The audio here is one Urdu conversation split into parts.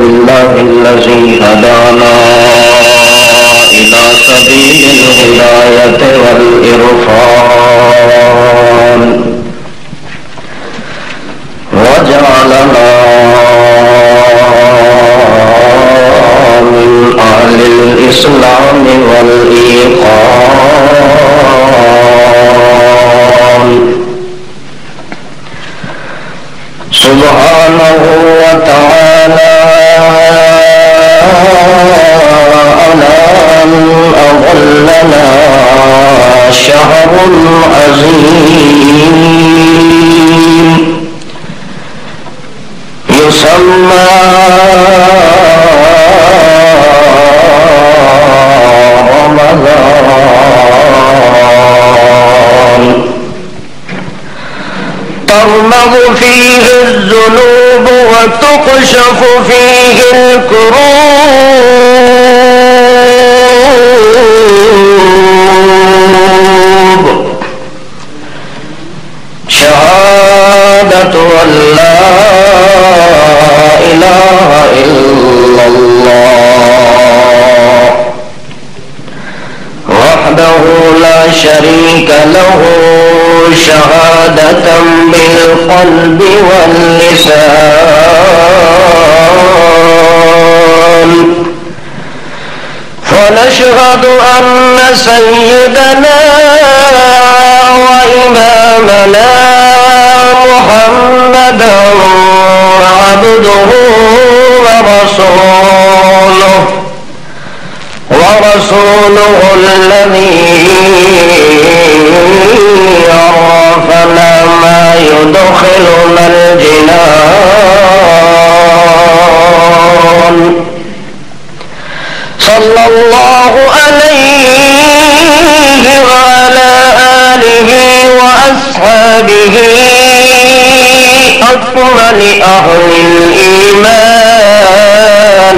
لله الذي هدانا إلى سبيل الهداية والإرفان وجعلنا من أهل الإسلام والإيقان سبحانه وتعالى على أن أظلنا شهر عظيم يسمى رمضان ترمغ فيه الذنوب وتكشف فيه الكروب شهادة أن لا إله إلا الله وحده لا شريك له شهادة بالقلب واللسان فنشهد أن سيدنا وإمامنا محمدا عبده ورسوله الذي عرفنا ما يدخلنا الجنان صلى الله عليه وعلى آله وأصحابه أكمل أهل الإيمان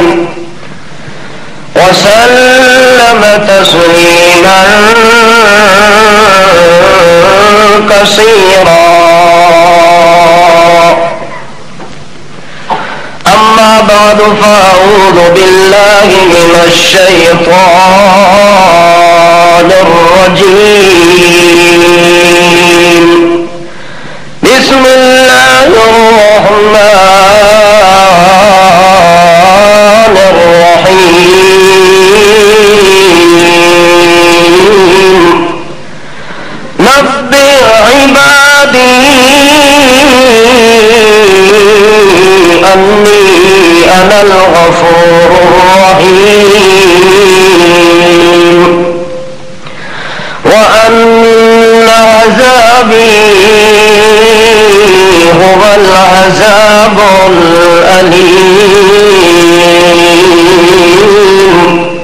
وسلم تسليما كثيرا أما بعد فأعوذ بالله من الشيطان الرجيم بسم الله الرحمن الرحيم نبئ عبادي أني أنا الغفور الرحيم وأن عذابي هو العذاب الأليم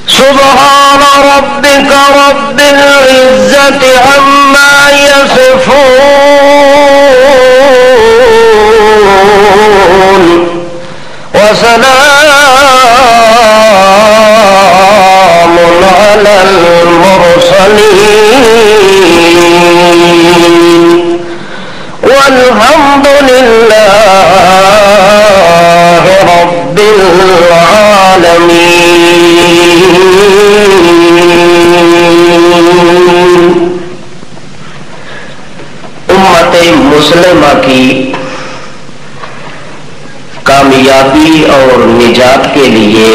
سبحان ربك رب العزة عما يصفون وسلام على المرسلين والحمد لله رب العالمين امت مسلمہ کی کامیابی اور نجات کے لیے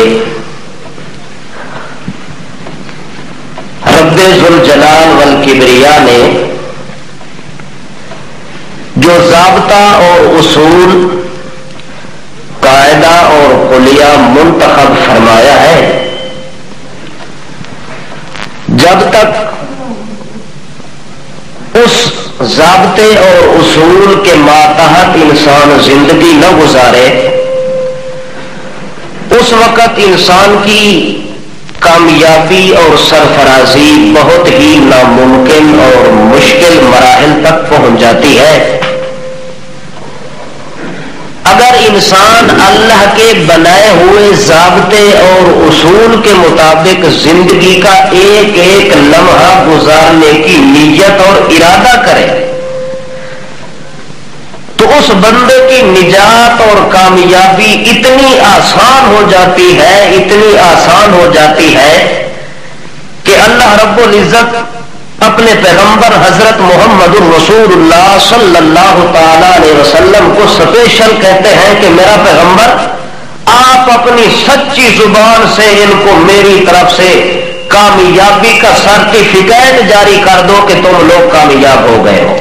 رب ذوالجلال والکبریاء نے جو ضابطہ اور اصول قاعدہ اور حلیہ منتخب فرمایا ہے جب تک اس ضابطے اور اصول کے ماتحت انسان زندگی نہ گزارے اس وقت انسان کی کامیابی اور سرفرازی بہت ہی ناممکن اور مشکل مراحل تک پہنچ جاتی ہے۔ اگر انسان اللہ کے بنائے ہوئے ضابطے اور اصول کے مطابق زندگی کا ایک ایک لمحہ گزارنے کی نیت اور ارادہ کرے تو اس بندے کی نجات اور کامیابی اتنی آسان ہو جاتی ہے، اتنی آسان ہو جاتی ہے کہ اللہ رب العزت اپنے پیغمبر حضرت محمد الرسول اللہ صلی اللہ تعالی علیہ وسلم کو اسپیشل کہتے ہیں کہ میرا پیغمبر آپ اپنی سچی زبان سے ان کو میری طرف سے کامیابی کا سرٹیفکیٹ جاری کر دو کہ تم لوگ کامیاب ہو گئے ہو۔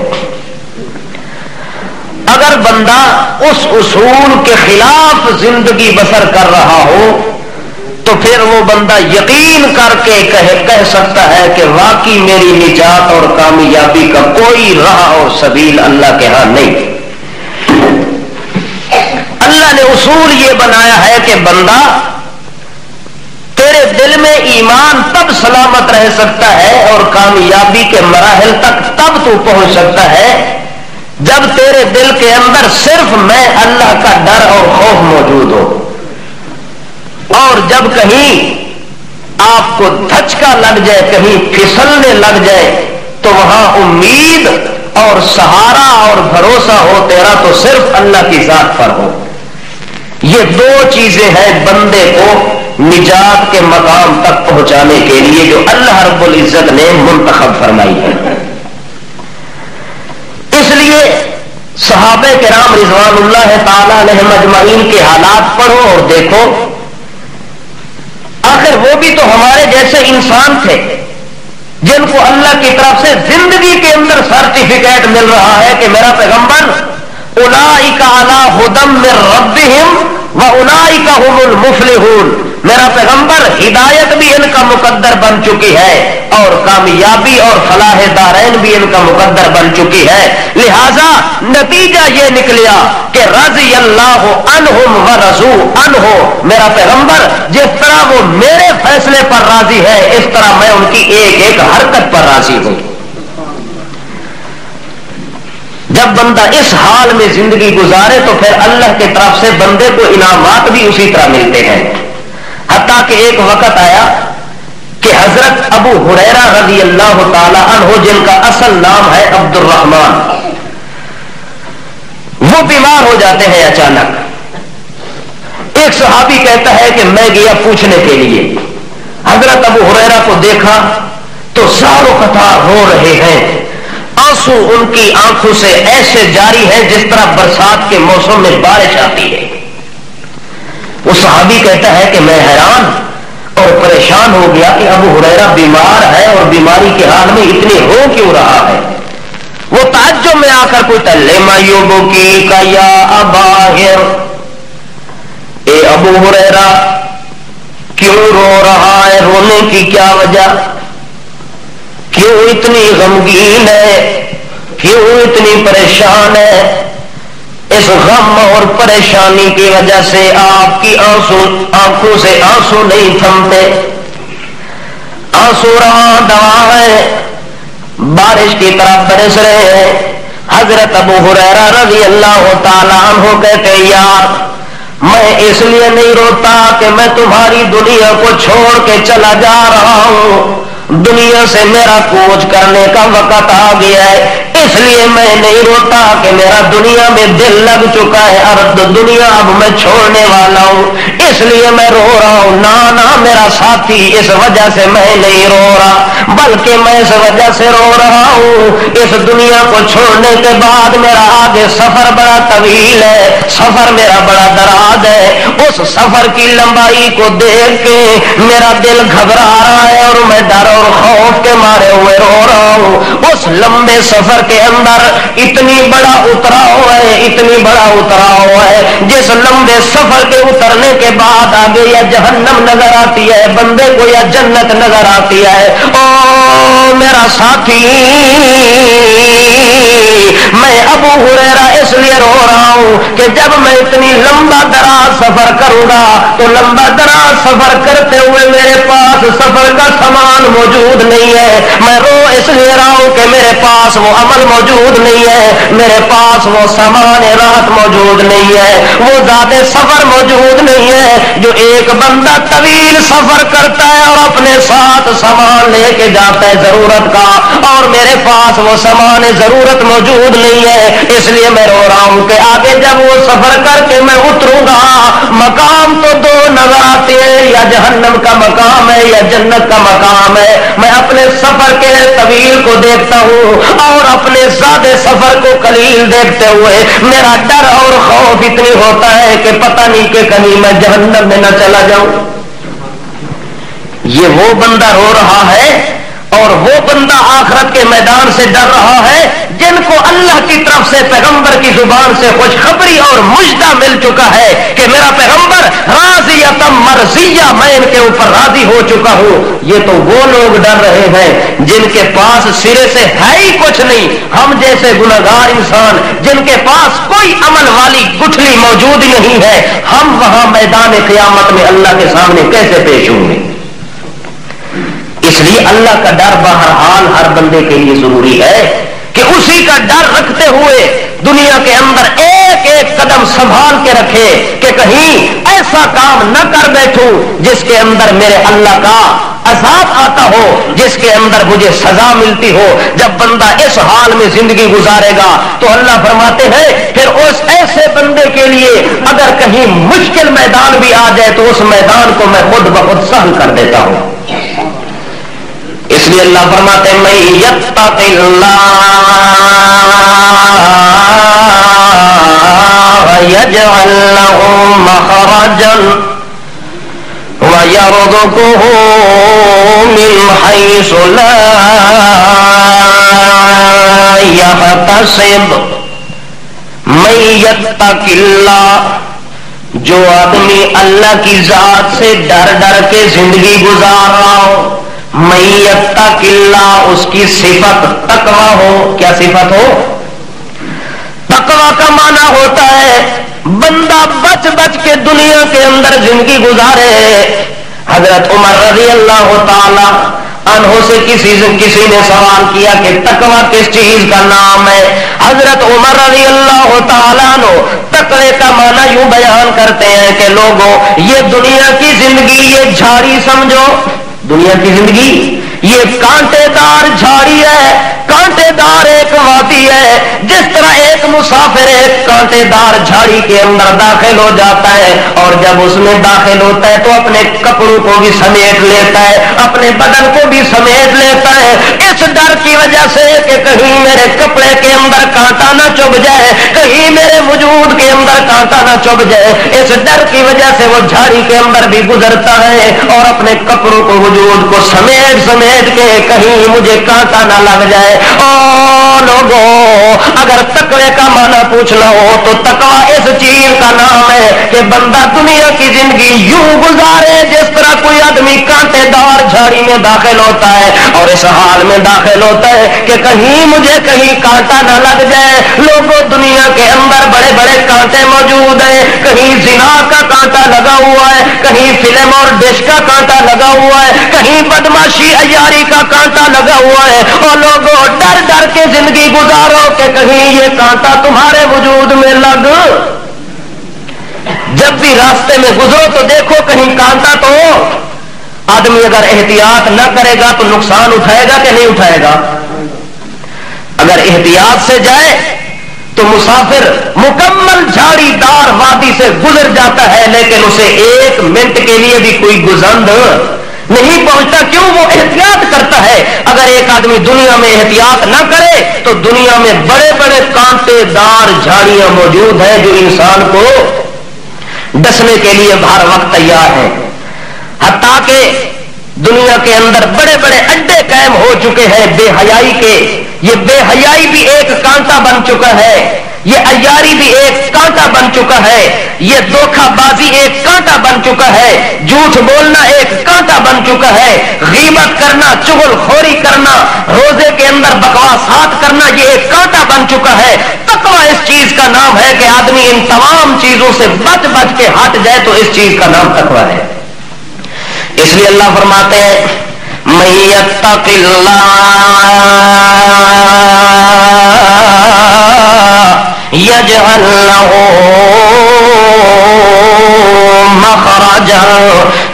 اگر بندہ اس اصول کے خلاف زندگی بسر کر رہا ہو تو پھر وہ بندہ یقین کر کے کہہ سکتا ہے کہ واقعی میری نجات اور کامیابی کا کوئی راہ اور سبیل اللہ کے ہاں نہیں۔ اللہ نے اصول یہ بنایا ہے کہ بندہ تیرے دل میں ایمان تب سلامت رہ سکتا ہے اور کامیابی کے مراحل تک تب تو پہنچ سکتا ہے جب تیرے دل کے اندر صرف میں اللہ کا ڈر اور خوف موجود ہو، اور جب کہیں آپ کو دھچکا لگ جائے، کہیں پھسلنے لگ جائے تو وہاں امید اور سہارا اور بھروسہ ہو تیرا تو صرف اللہ کی ذات پر ہو۔ یہ دو چیزیں ہیں بندے کو نجات کے مقام تک پہنچانے کے لیے جو اللہ رب العزت نے منتخب فرمائی ہے۔ اس لیے صحابہ کرام رضوان اللہ تعالی علیہم اجمعین کے حالات پڑھو اور دیکھو، آخر وہ بھی تو ہمارے جیسے انسان تھے جن کو اللہ کی طرف سے زندگی کے اندر سرٹیفکیٹ مل رہا ہے کہ میرا پیغمبر اولئک علی ھدی من ربہم واولئک ھم المفلحون، میرا پیغمبر ہدایت بھی ان کا مقدر بن چکی ہے اور کامیابی اور فلاح دارین بھی ان کا مقدر بن چکی ہے۔ لہذا نتیجہ یہ نکلیا کہ رضی اللہ عنہم ورضوا عنہ، میرا پیغمبر جس طرح وہ میرے فیصلے پر راضی ہے اس طرح میں ان کی ایک ایک حرکت پر راضی ہوں۔ جب بندہ اس حال میں زندگی گزارے تو پھر اللہ کی طرف سے بندے کو انعامات بھی اسی طرح ملتے ہیں۔ حتیٰ کہ ایک وقت آیا کہ حضرت ابو ہریرہ رضی اللہ تعالی عنہ جن کا اصل نام ہے عبد الرحمن، وہ بیمار ہو جاتے ہیں اچانک۔ ایک صحابی کہتا ہے کہ میں گیا پوچھنے کے لیے، حضرت ابو ہریرہ کو دیکھا تو زار و قطار رو رہے ہیں، آنسو ان کی آنکھوں سے ایسے جاری ہیں جس طرح برسات کے موسم میں بارش آتی ہے۔ وہ صحابی کہتا ہے کہ میں حیران اور پریشان ہو گیا کہ ابو ہریرہ بیمار ہے اور بیماری کے حال میں اتنی رو کیوں رہا ہے۔ وہ تعجب میں آ کر پوچھتا لما یبکی کا یا ابا ہر، اے ابو ہریرہ کیوں رو رہا ہے، رونے کی کیا وجہ، کیوں اتنی غمگین ہے، کیوں اتنی پریشان ہے؟ اس غم اور پریشانی کی وجہ سے آپ کی آنکھوں سے آنسو نہیں تھمتے، آنسو رواں دواں ہے، بارش کی طرف برس رہے ہیں۔ حضرت ابو ہریرہ رضی اللہ تعالی عنہ کہتے یار میں اس لیے نہیں روتا کہ میں تمہاری دنیا کو چھوڑ کے چلا جا رہا ہوں، دنیا سے میرا کوچ کرنے کا وقت آ گیا ہے، اس لیے میں نہیں روتا کہ میرا دنیا میں دل لگ چکا ہے اور دنیا اب میں چھوڑنے والا ہوں اس لیے میں رو رہا ہوں۔ نہ میرا ساتھی، اس وجہ سے میں نہیں رو رہا، بلکہ میں اس وجہ سے رو رہا ہوں اس دنیا کو چھوڑنے کے بعد میرا آگے سفر بڑا طویل ہے، سفر میرا بڑا دراز ہے، اس سفر کی لمبائی کو دیکھ کے میرا دل گھبرا رہا ہے اور میں ڈر اور خوف کے مارے ہوئے رو رہا ہوں۔ اس لمبے سفر کے اندر اتنی بڑا اتراؤ ہے، اتنی بڑا اتراؤ ہے، جس لمبے سفر کے اترنے کے بعد آگے یا جہنم نظر آتی ہے بندے کو یا جنت نظر آتی ہے۔ او میرا ساتھی، میں ابو ہریرہ اس لیے رو رہا ہوں کہ جب میں اتنی لمبا دراز سفر کروں گا تو لمبا دراز سفر کرتے ہوئے میرے پاس سفر کا سامان موجود نہیں ہے. میں رو اس لیے رہا ہوں کہ میرے پاس وہ عمل موجود نہیں ہے, میرے پاس وہ سامان راحت موجود نہیں ہے, وہ ذات سفر موجود نہیں ہے جو ایک بندہ طویل سفر کرتا ہے اور اپنے ساتھ سامان لے کے جاتا ہے ضرورت کا, اور میرے پاس وہ سامان ضرورت موجود نہیں ہے. اس لیے میں رو رہا ہوں کہ آگے جب وہ سفر کر کے میں اتروں گا, مقام تو دو نظر آتے ہیں, یا جہنم کا مقام ہے یا جنت کا مقام ہے. میں اپنے سفر کے طویل کو دیکھتا ہوں اور اپنے زیادہ سفر کو قلیل دیکھتے ہوئے میرا ڈر اور خوف اتنی ہوتا ہے کہ پتہ نہیں کہ کہیں میں جہنم میں نہ چلا جاؤں. یہ وہ بندہ رو رہا ہے اور وہ بندہ آخرت کے میدان سے ڈر رہا ہے جن کو اللہ کی طرف سے پیغمبر کی زبان سے خوشخبری اور مژدہ مل چکا ہے کہ میرا پیغمبر راضیۃ مرضیہ, میں ان کے اوپر راضی ہو چکا ہوں. یہ تو وہ لوگ ڈر رہے ہیں جن کے پاس سرے سے ہے ہی کچھ نہیں, ہم جیسے گنہگار انسان جن کے پاس کوئی عمل والی گٹھلی موجود نہیں ہے, ہم وہاں میدان قیامت میں اللہ کے سامنے کیسے پیش ہوں گے؟ اس لیے اللہ کا ڈر بہرحال ہر بندے کے لیے ضروری ہے کہ اسی کا ڈر رکھتے ہوئے دنیا کے اندر ایک ایک قدم سنبھال کے رکھے کہ کہیں ایسا کام نہ کر بیٹھوں جس کے اندر میرے اللہ کا عذاب آتا ہو, جس کے اندر مجھے سزا ملتی ہو. جب بندہ اس حال میں زندگی گزارے گا تو اللہ فرماتے ہیں پھر اس ایسے بندے کے لیے اگر کہیں مشکل میدان بھی آ جائے تو اس میدان کو میں خود بخود سہل کر دیتا ہوں. اس لیے اللہ فرماتے ہیں من یتق اللہ یجعل له مخرجا ويرزقه من حيث لا يحتسب. من یتق اللہ, جو آدمی اللہ کی ذات سے ڈر ڈر کے زندگی گزار رہا ہو, من یتق اللہ اس کی صفت تقوی ہو. کیا صفت ہو؟ تقوی کا معنی ہوتا ہے بندہ بچ بچ کے دنیا کے اندر زندگی گزارے. حضرت عمر رضی اللہ تعالی عنہ سے کسی نے سوال کیا کہ تقوی کس چیز کا نام ہے؟ حضرت عمر رضی اللہ تعالی عنہ تقوی کا معنی یوں بیان کرتے ہیں کہ لوگوں یہ دنیا کی زندگی یہ جھاڑی سمجھو, دنیا کی زندگی یہ کانٹے دار جھاڑی ہے, کانٹے دار ایک وادی ہے. جس طرح ایک مسافر ایک کانٹے دار جھاڑی کے اندر داخل ہو جاتا ہے اور جب اس میں داخل ہوتا ہے تو اپنے کپڑوں کو بھی سمیٹ لیتا ہے, اپنے بدن کو بھی سمیٹ لیتا ہے, اس ڈر کی وجہ سے کہ کہیں میرے کپڑے کے اندر کانٹا نہ چبھ جائے, کہیں میرے وجود کے اندر کانٹا نہ چبھ جائے. اس ڈر کی وجہ سے وہ جھاڑی کے اندر بھی گزرتا ہے اور اپنے کپڑوں کو وجود کو سمیٹ سمیٹ کے کہیں مجھے کانٹا نہ لگ جائے. او لوگوں, اگر تقوی کا معنی پوچھنا ہو تو تقوی اس چیز کا نام ہے کہ بندہ دنیا کی زندگی یوں گزارے جس طرح کوئی آدمی کانٹے دار جھاڑی میں داخل ہوتا ہے اور اس حال میں داخل ہوتا ہے کہ کہیں مجھے کہیں کانٹا نہ لگ جائے. لوگوں دنیا کے اندر بڑے بڑے کانٹے موجود ہیں, کہیں زنا کا کانٹا لگا ہوا ہے, کہیں فلم اور ڈش کا کانٹا لگا ہوا ہے, کہیں بدماشی عیاری کا کانٹا لگا ہوا ہے. اور لوگوں ڈر ڈر کے زندگی گزارو کہ کہیں یہ کانٹا تمہارے وجود میں لگ. جب بھی راستے میں گزرو تو دیکھو کہیں کانٹا تو. آدمی اگر احتیاط نہ کرے گا تو نقصان اٹھائے گا کہ نہیں اٹھائے گا؟ اگر احتیاط سے جائے تو مسافر مکمل جھاڑی دار وادی سے گزر جاتا ہے لیکن اسے ایک منٹ کے لیے بھی کوئی گزند نہیں پہنچتا. کیوں؟ وہ احتیاط کرتا ہے. اگر ایک آدمی دنیا میں احتیاط نہ کرے تو دنیا میں بڑے بڑے کانٹے دار جھاڑیاں موجود ہیں جو انسان کو ڈسنے کے لیے ہر وقت تیار ہیں. حتیٰ کہ دنیا کے اندر بڑے بڑے اڈے قائم ہو چکے ہیں بے حیائی کے. یہ بے حیائی بھی ایک کانٹا بن چکا ہے, یہ عیاری بھی ایک کانٹا بن چکا ہے, یہ دھوکہ بازی ایک کانٹا بن چکا ہے, جھوٹ بولنا ایک کانٹا بن چکا ہے, غیبت کرنا, چغل خوری کرنا, روزے کے اندر بکواسات کرنا یہ ایک کانٹا بن چکا ہے. تقویٰ اس چیز کا نام ہے کہ آدمی ان تمام چیزوں سے بچ بچ کے ہٹ جائے تو اس چیز کا نام تقویٰ ہے. اس لیے اللہ فرماتے ہیں من یتق اللہ یجعل لہ مخرجا،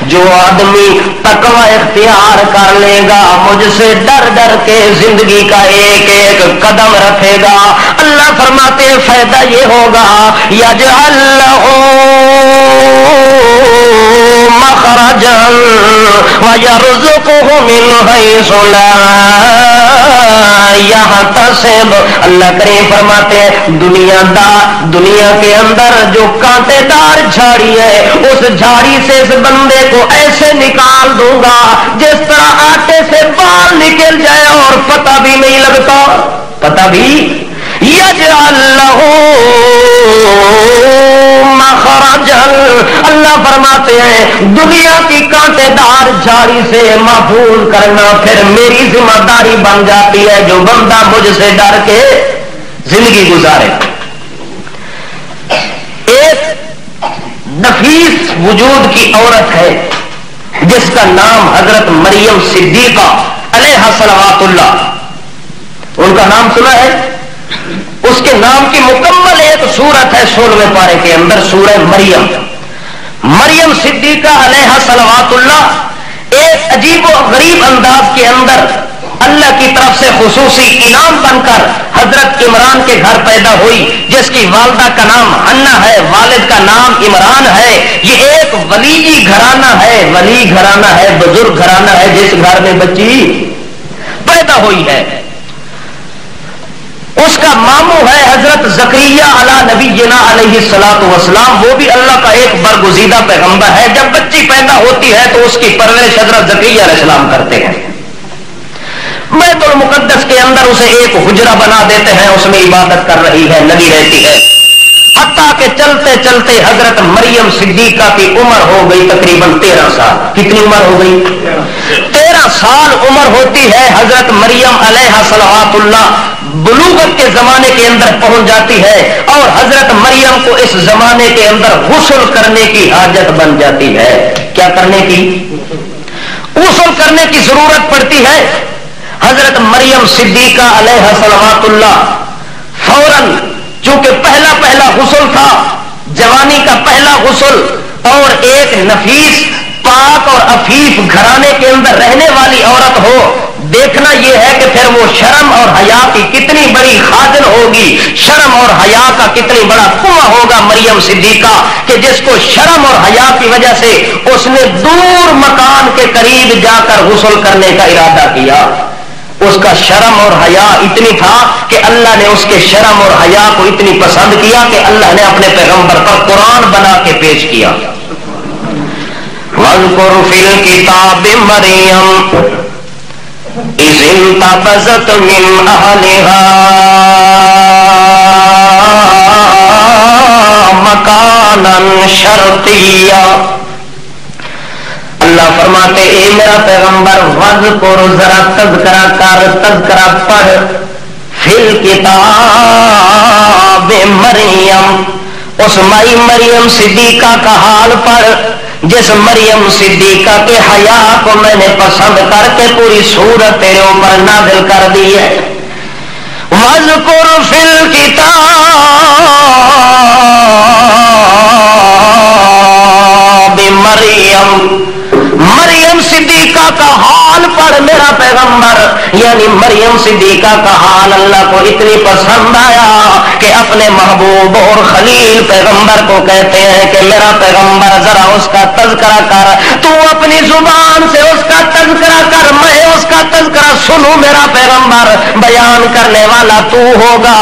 جو آدمی تقوی اختیار کر لے گا، مجھ سے ڈر ڈر کے زندگی کا ایک ایک قدم رکھے گا، اللہ فرماتے ہیں فائدہ یہ ہوگا یجعل لہ مخرجا وَيَرْزُقُهُ مِنْ حَيْثُ لَا يَحْتَسِبُ. اللہ کریم فرماتے ہیں دنیا کے اندر جو کانٹے دار جھاڑی ہے، اس جھاڑی سے اس بندے کو ایسے نکال دوں گا جس طرح آٹے سے بال نکل جائے اور پتہ بھی نہیں لگتا. پتہ بھی یجعل لہ مخرجا، اللہ فرماتے ہیں دنیا کی کانٹے دار جھاڑی سے محفوظ کرنا پھر میری ذمہ داری بن جاتی ہے، جو بندہ مجھ سے ڈر کے زندگی گزارے. ایک نفیس وجود کی عورت ہے جس کا نام حضرت مریم صدیقہ علیہ صلوات اللہ، ان کا نام سنا ہے؟ اس کے نام کی مکمل ایک سورت ہے 16ویں پارے کے اندر، سورہ مریم. مریم صدیقہ علیہ صلوات اللہ ایک عجیب و غریب انداز کے اندر اللہ کی طرف سے خصوصی انعام بن کر حضرت عمران کے گھر پیدا ہوئی، جس کی والدہ کا نام حنا ہے، والد کا نام عمران ہے. یہ ایک ولی گھرانہ ہے، ولی گھرانہ ہے، بزرگ گھرانہ ہے جس گھر میں بچی پیدا ہوئی ہے. اس کا ماموں ہے حضرت زکریا علی نبینا علیہ الصلوۃ والسلام، وہ بھی اللہ کا ایک برگزیدہ پیغمبر ہے. جب بچی پیدا ہوتی ہے تو اس کی پرورش حضرت زکریا علیہ السلام کرتے ہیں. بیت المقدس کے اندر اسے ایک حجرہ بنا دیتے ہیں، اس میں عبادت کر رہی ہے، لگی رہتی ہے، حتیٰ کہ چلتے چلتے حضرت مریم صدیقہ کی عمر ہو گئی تقریباً 13 سال. کتنی عمر ہو گئی؟ 13 سال عمر ہوتی ہے. حضرت مریم علیہ صلوات اللہ بلوغت کے زمانے کے اندر پہنچ جاتی ہے اور حضرت مریم کو اس زمانے کے اندر غسل کرنے کی حاجت بن جاتی ہے. کیا کرنے کی؟ غسل کرنے کی ضرورت پڑتی ہے. حضرت مریم صدیقہ علیہ صلوات اللہ فوراً، چونکہ پہلا غسل تھا، جوانی کا پہلا غسل، اور ایک نفیس پاک اور عفیف گھرانے کے اندر رہنے والی عورت ہو، دیکھنا یہ ہے کہ پھر وہ شرم اور حیا کی کتنی بڑی خادن ہوگی، شرم اور حیا کا کتنی بڑا کنواں ہوگا مریم صدیقہ، کہ جس کو شرم اور حیا کی وجہ سے اس نے دور مکان کے قریب جا کر غسل کرنے کا ارادہ کیا. اس کا شرم اور حیا اتنی تھا کہ اللہ نے اس کے شرم اور حیا کو اتنی پسند کیا کہ اللہ نے اپنے پیغمبر پر قرآن بنا کے پیش کیا. وَاذْكُرْ فِي الْكِتَابِ مَرْيَمَ إِذِ انتَبَذَتْ مِنْ أَهْلِهَا مَكَانًا شَرْقِيًّا. اللہ فرماتے اے میرا پیغمبر وَاذْكُرْ ذرا تذکرہ کر، تذکرہ پڑھ، فِي الْكِتَابِ مریم، اس مائی مریم صدیقہ کا حال پڑھ جس مریم صدیقہ کے حیا کو میں نے پسند کر کے پوری صورت تیرے اوپر نازل کر دی ہے. وَاذْكُرْ فِي الْكِتَابِ مریم، مریم صدیقہ کا حال پڑھ میرا پیغمبر. یعنی مریم صدیقہ کا حال اللہ کو اتنی پسند آیا کہ اپنے محبوب اور خلیل پیغمبر کو کہتے ہیں کہ میرا پیغمبر ذرا اس کا تذکرہ کر، تو اپنی زبان سے اس کا تذکرہ کر، میں اس کا تذکرہ سنوں. میرا پیغمبر بیان کرنے والا تو ہوگا،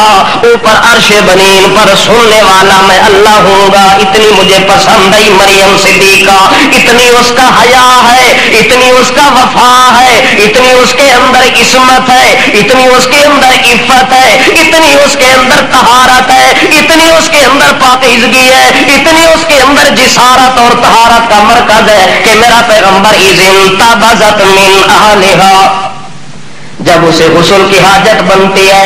اوپر عرش بنین پر سننے والا میں اللہ ہوں گا. اتنی مجھے پسند آئی مریم صدیقہ، اتنی اس کا حیا ہے، اتنی اس کا وفا ہے، اتنی اس کے اندر عصمت ہے، اتنی اس کے اندر عفت ہے، اتنی اس کے اندر طہارت ہے، اتنی اس کے اندر پاکیزگی ہے، اتنی اس کے اندر جسارت اور طہارت کا مرکز ہے کہ میرا پیغمبر اذ انتبذت من اہلہا، جب اسے غسل کی حاجت بنتی ہے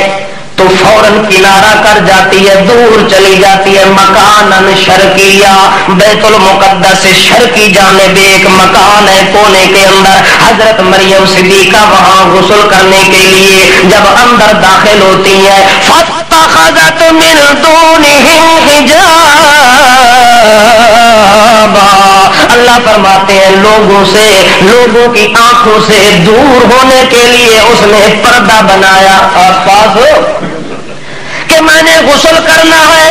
تو فوراً کنارہ کر جاتی ہے، دور چلی جاتی ہے، مکانن شرقیہ، بیت المقدس سے شرقی جانب ایک مکان ہے کونے کے اندر. حضرت مریم صدیقہ وہاں غسل کرنے کے لیے جب اندر داخل ہوتی ہے، فاتخذت من دونہم حجابا، اللہ فرماتے ہیں لوگوں سے، لوگوں کی آنکھوں سے دور ہونے کے لیے اس نے پردہ بنایا. آس پاس ہو کہ میں نے غسل کرنا ہے،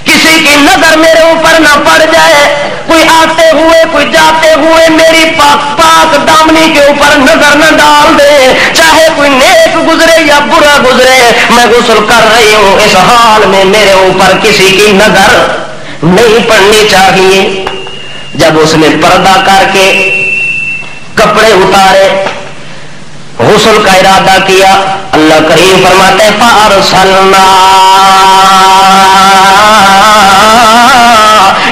کسی کی نظر میرے اوپر نہ پڑ جائے، کوئی آتے ہوئے کوئی جاتے ہوئے میری پاک پاک دامنی کے اوپر نظر نہ ڈال دے، چاہے کوئی نیک گزرے یا برا گزرے، میں غسل کر رہی ہوں، اس حال میں میرے اوپر کسی کی نظر نہیں پڑنی چاہیے. جب اس نے پردہ کر کے کپڑے اتارے، غسل کا ارادہ کیا، اللہ کریم فرماتے ہیں فَأَرْسَلْنَا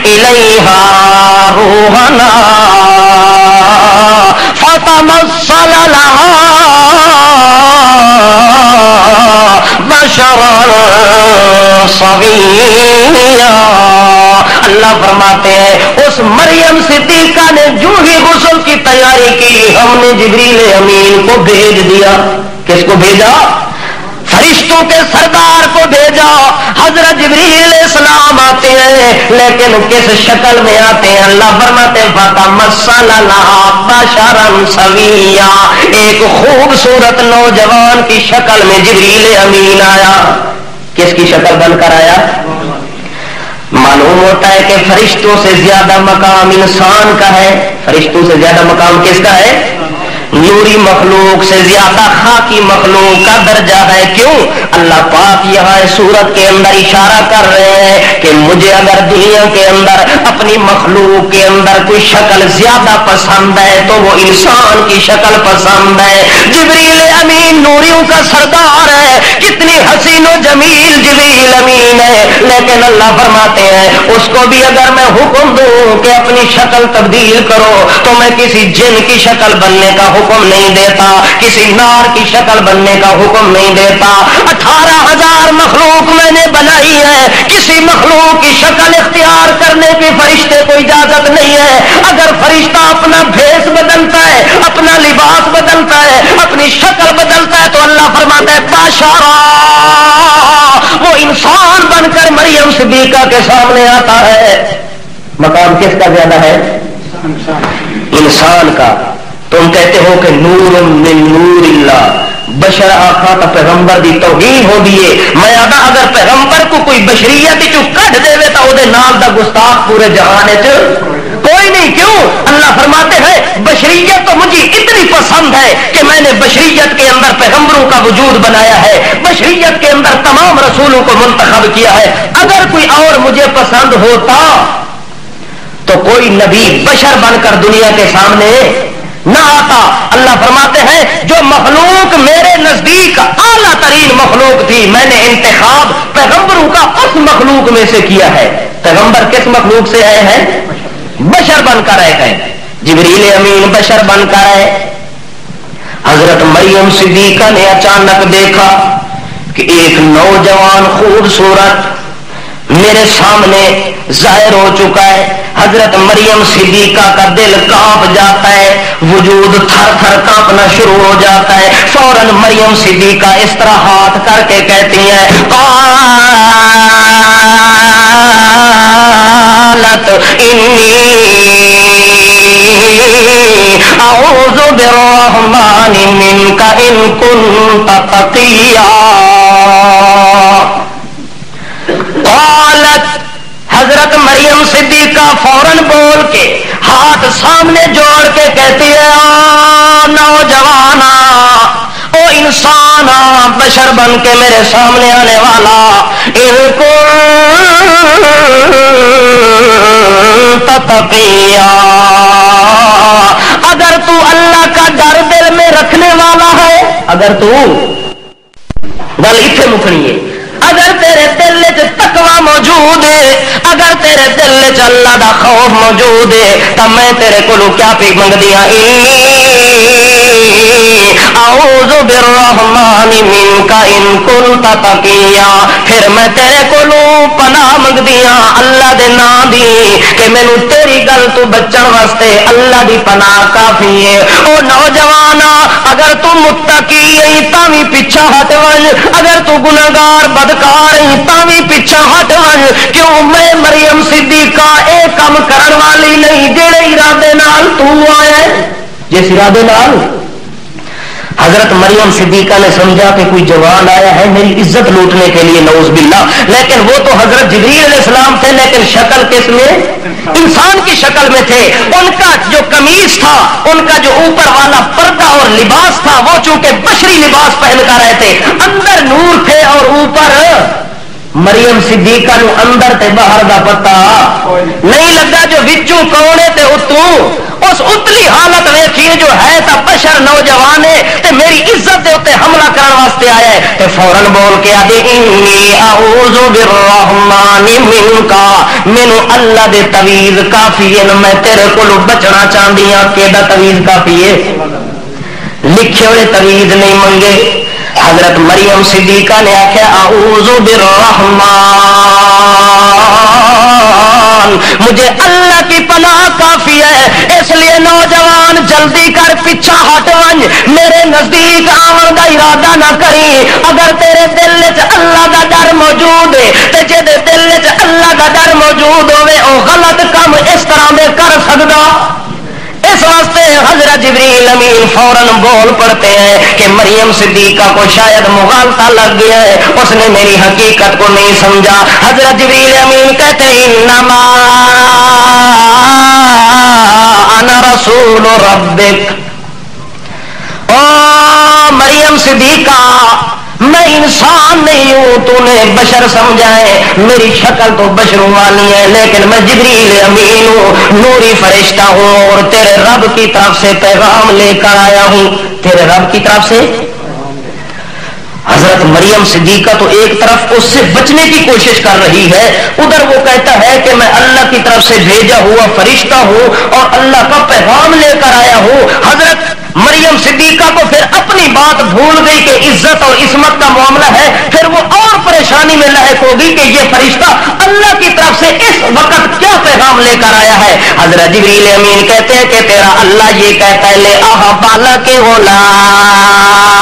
إِلَيْهَا رُوحَنَا فَتَمَثَّلَ لَهَا بَشَرًا سَوِيًّا. اللہ فرماتے ہیں اس مریم صدیقہ نے جو ہی غسل کی تیاری کی، ہم نے جبریل امین کو بھیج دیا. کس کو بھیجا؟ فرشتوں کے سردار کو بھیجا. حضرت جبریل علیہ السلام آتے ہیں، لیکن کس شکل میں آتے ہیں؟ اللہ فرماتے ہیں فَتَمَثَّلَ لَهَا بَشَرًا سَوِيًّا، ایک خوبصورت نوجوان کی شکل میں جبریل امین آیا. کس کی شکل بن کر آیا؟ معلوم ہوتا ہے کہ فرشتوں سے زیادہ مقام انسان کا ہے. فرشتوں سے زیادہ مقام کس کا ہے؟ نوری مخلوق سے زیادہ خاکی مخلوق کا درجہ ہے. کیوں؟ اللہ پاک یہاں سورت کے اندر اشارہ کر رہے ہیں کہ مجھے اگر دنیا کے اندر اپنی مخلوق کے اندر کوئی شکل زیادہ پسند ہے تو وہ انسان کی شکل پسند ہے. جبریل امین نوریوں کا سردار ہے، کتنی حسین و جمیل جبریل امین ہے، لیکن اللہ فرماتے ہیں اس کو بھی اگر میں حکم دوں کہ اپنی شکل تبدیل کرو تو میں کسی جن کی شکل بننے کا حکم نہیں دیتا، کسی نار کی شکل بننے کا حکم نہیں دیتا. 18,000 مخلوق میں نے بنائی ہے، کسی مخلوق کی شکل اختیار کرنے کی فرشتے کو اجازت نہیں ہے. اگر فرشتہ اپنا بھیس بدلتا ہے، اپنا لباس بدلتا ہے، اپنی شکل بدلتا ہے تو اللہ فرماتا ہے بشرا، وہ انسان بن کر مریم صدیقہ کے سامنے آتا ہے. مقام کس کا زیادہ ہے؟ انسان کا. تم کہتے ہو کہ نور من نور اللہ، بشر آخا تو پیغمبر دی توہین ہو دیے. میں اگر پیغمبر کو کوئی بشریت چو کٹ دے تو وہ نام دا گستاخ پورے جہان کوئی نہیں. کیوں؟ اللہ فرماتے ہیں بشریت تو مجھے اتنی پسند ہے کہ میں نے بشریت کے اندر پیغمبروں کا وجود بنایا ہے، بشریت کے اندر تمام رسولوں کو منتخب کیا ہے. اگر کوئی اور مجھے پسند ہوتا تو کوئی نبی بشر بن کر دنیا کے سامنے نہ آتا. اللہ فرماتے ہیں جو مخلوق میرے نزدیک اعلیٰ ترین مخلوق تھی، میں نے انتخاب پیغمبروں کا اس مخلوق میں سے کیا ہے. پیغمبر کس مخلوق سے آئے ہیں؟ بشر بن کر آئے ہیں. جبریل امین بشر بن کر آئے. حضرت مریم صدیقہ نے اچانک دیکھا کہ ایک نوجوان خوبصورت میرے سامنے ظاہر ہو چکا ہے. حضرت مریم صدیقہ کا دل کانپ جاتا ہے، وجود تھر تھر کانپنا شروع ہو جاتا ہے. فوراً مریم صدیقہ اس طرح ہاتھ کر کے کہتی ہیں قالت انی اعوذ بالرحمن منک ان کنت تقیا. قالت حضرت مریم صدیقہ فوراً بول کے ہاتھ سامنے جوڑ کے کہتی ہے نوجوانا، او انسان بشر بن کے میرے سامنے آنے والا، ان کنت تقیا، اگر تو اللہ کا ڈر دل میں رکھنے والا ہے، اگر تو گل اتنے مکنی ہے، اگر تیرے دل چ تقوی موجود ہے، اگر تیرے دل چ اللہ دا خوف موجود ہے تو میں تیرے کو کیا پی منگدی ہاں اعوذ بالرحمن منک ان کنت تقیا، پھر میں تیرے کولوں پناہ منگدیاں اللہ دے نام دی کہ مینوں تیری گل تو بچن واسطے اللہ دی پناہ کافی ہے۔ او نوجوان اگر تو متقی ہے تاں وی پیچھے ہٹ ون، اگر تو گنہگار بدکار ہے تاں وی پیچھے ہٹ ون، کیوں میں مریم صدیقہ اے کم کرن والی نہیں جڑے ارادے نال تو آیا ہے۔ جس ارادے نال حضرت مریم صدیقہ نے سمجھا کہ کوئی جوان آیا ہے میری عزت لوٹنے کے لیے، نعوذ باللہ، لیکن وہ تو حضرت جبریل علیہ السلام تھے، لیکن شکل کس میں؟ انسان کی شکل میں تھے۔ ان کا جو قمیص تھا، ان کا جو اوپر والا پردہ اور لباس تھا، وہ چونکہ بشری لباس پہن کر رہے تھے، اندر نور تھے اور اوپر مریم صدیقہ نو اندر تے باہر دا پتہ نہیں لگا، جو وچوں کون ہے تے اتوں اس اتلی حالت ویکھیے جو ہے تا بشر نوجوان ہے تے میری عزت دے اوتے حملہ کرن واسطے آیا ہے، تے فوراً بول کے آدھی انی اعوذ بالرحمن منک، مینوں اللہ دے تویز کافی ہے، میں تیرے کولو بچنا چاہندی ہاں۔ کیڑا تویز کافی ہے؟ لکھے ہوئے تویز نہیں منگے۔ حضرت مریم صدیقہ نے آخیا اعوذ بالرحمن، مجھے اللہ کی پناہ کافی ہے، اس لیے نوجوان جلدی کر پیچھا ہٹ ونج، میرے نزدیک آون کا ارادہ نہ کری۔ اگر تیرے دل وچ اللہ کا ڈر موجود ہے تے جے دل وچ اللہ کا ڈر موجود ہوے او غلط کام اس طرح دے کر سکدا۔ اس واسطے حضرت جبریل امین فوراً بول پڑتے ہیں کہ مریم صدیقہ کو شاید مغالطہ لگ گیا ہے، اس نے میری حقیقت کو نہیں سمجھا۔ حضرت جبریل امین کہتے ہیں انما انا رسول ربک، او مریم صدیقہ میں انسان نہیں ہوں، تو نے بشر سمجھا ہے، میری شکل تو بشروں والی ہے، لیکن میں جبریل امین ہوں، نوری فرشتہ ہوں اور تیرے رب کی طرف سے پیغام لے کر آیا ہوں۔ تیرے رب کی طرف سے؟ حضرت مریم صدیقہ تو ایک طرف اس سے بچنے کی کوشش کر رہی ہے، ادھر وہ کہتا ہے کہ میں اللہ کی طرف سے بھیجا ہوا فرشتہ ہوں اور اللہ کا پیغام لے کر آیا ہوں۔ حضرت مریم صدیقہ کو پھر اپنی بات بھول گئی کہ عزت اور عصمت کا معاملہ ہے، پھر وہ اور پریشانی میں لاحق ہوگی کہ یہ فرشتہ اللہ کی طرف سے اس وقت کیا پیغام لے کر آیا ہے۔ حضرت جبریل امین کہتے ہیں کہ تیرا اللہ یہ کہتا ہے لے احبالہ کے غلام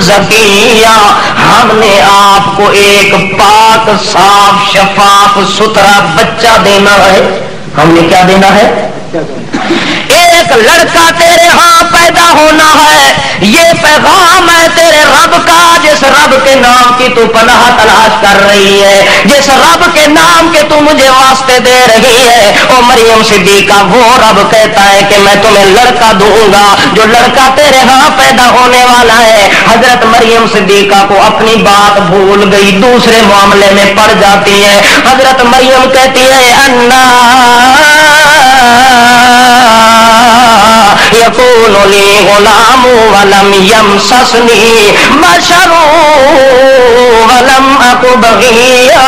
زکیہ، ہم نے آپ کو ایک پاک صاف شفاف ستھرا بچہ دینا ہے۔ ہم نے کیا دینا ہے؟ ایک لڑکا تیرے ہاں پیدا ہونا ہے، یہ پیغام ہے تیرے رب کا، جس رب کے نام کی تو پناہ تلاش کر رہی ہے، جس رب کے نام کے تو مجھے واسطے دے رہی ہے۔ او مریم صدیقہ، وہ رب کہتا ہے کہ میں تمہیں لڑکا دوں گا، جو لڑکا تیرے ہاں پیدا ہونے والا ہے۔ حضرت مریم صدیقہ کو اپنی بات بھول گئی، دوسرے معاملے میں پڑ جاتی ہے۔ حضرت مریم کہتی ہے انا یکون لی غلام ولم یمسسنی بشر ولم اک بغیا۔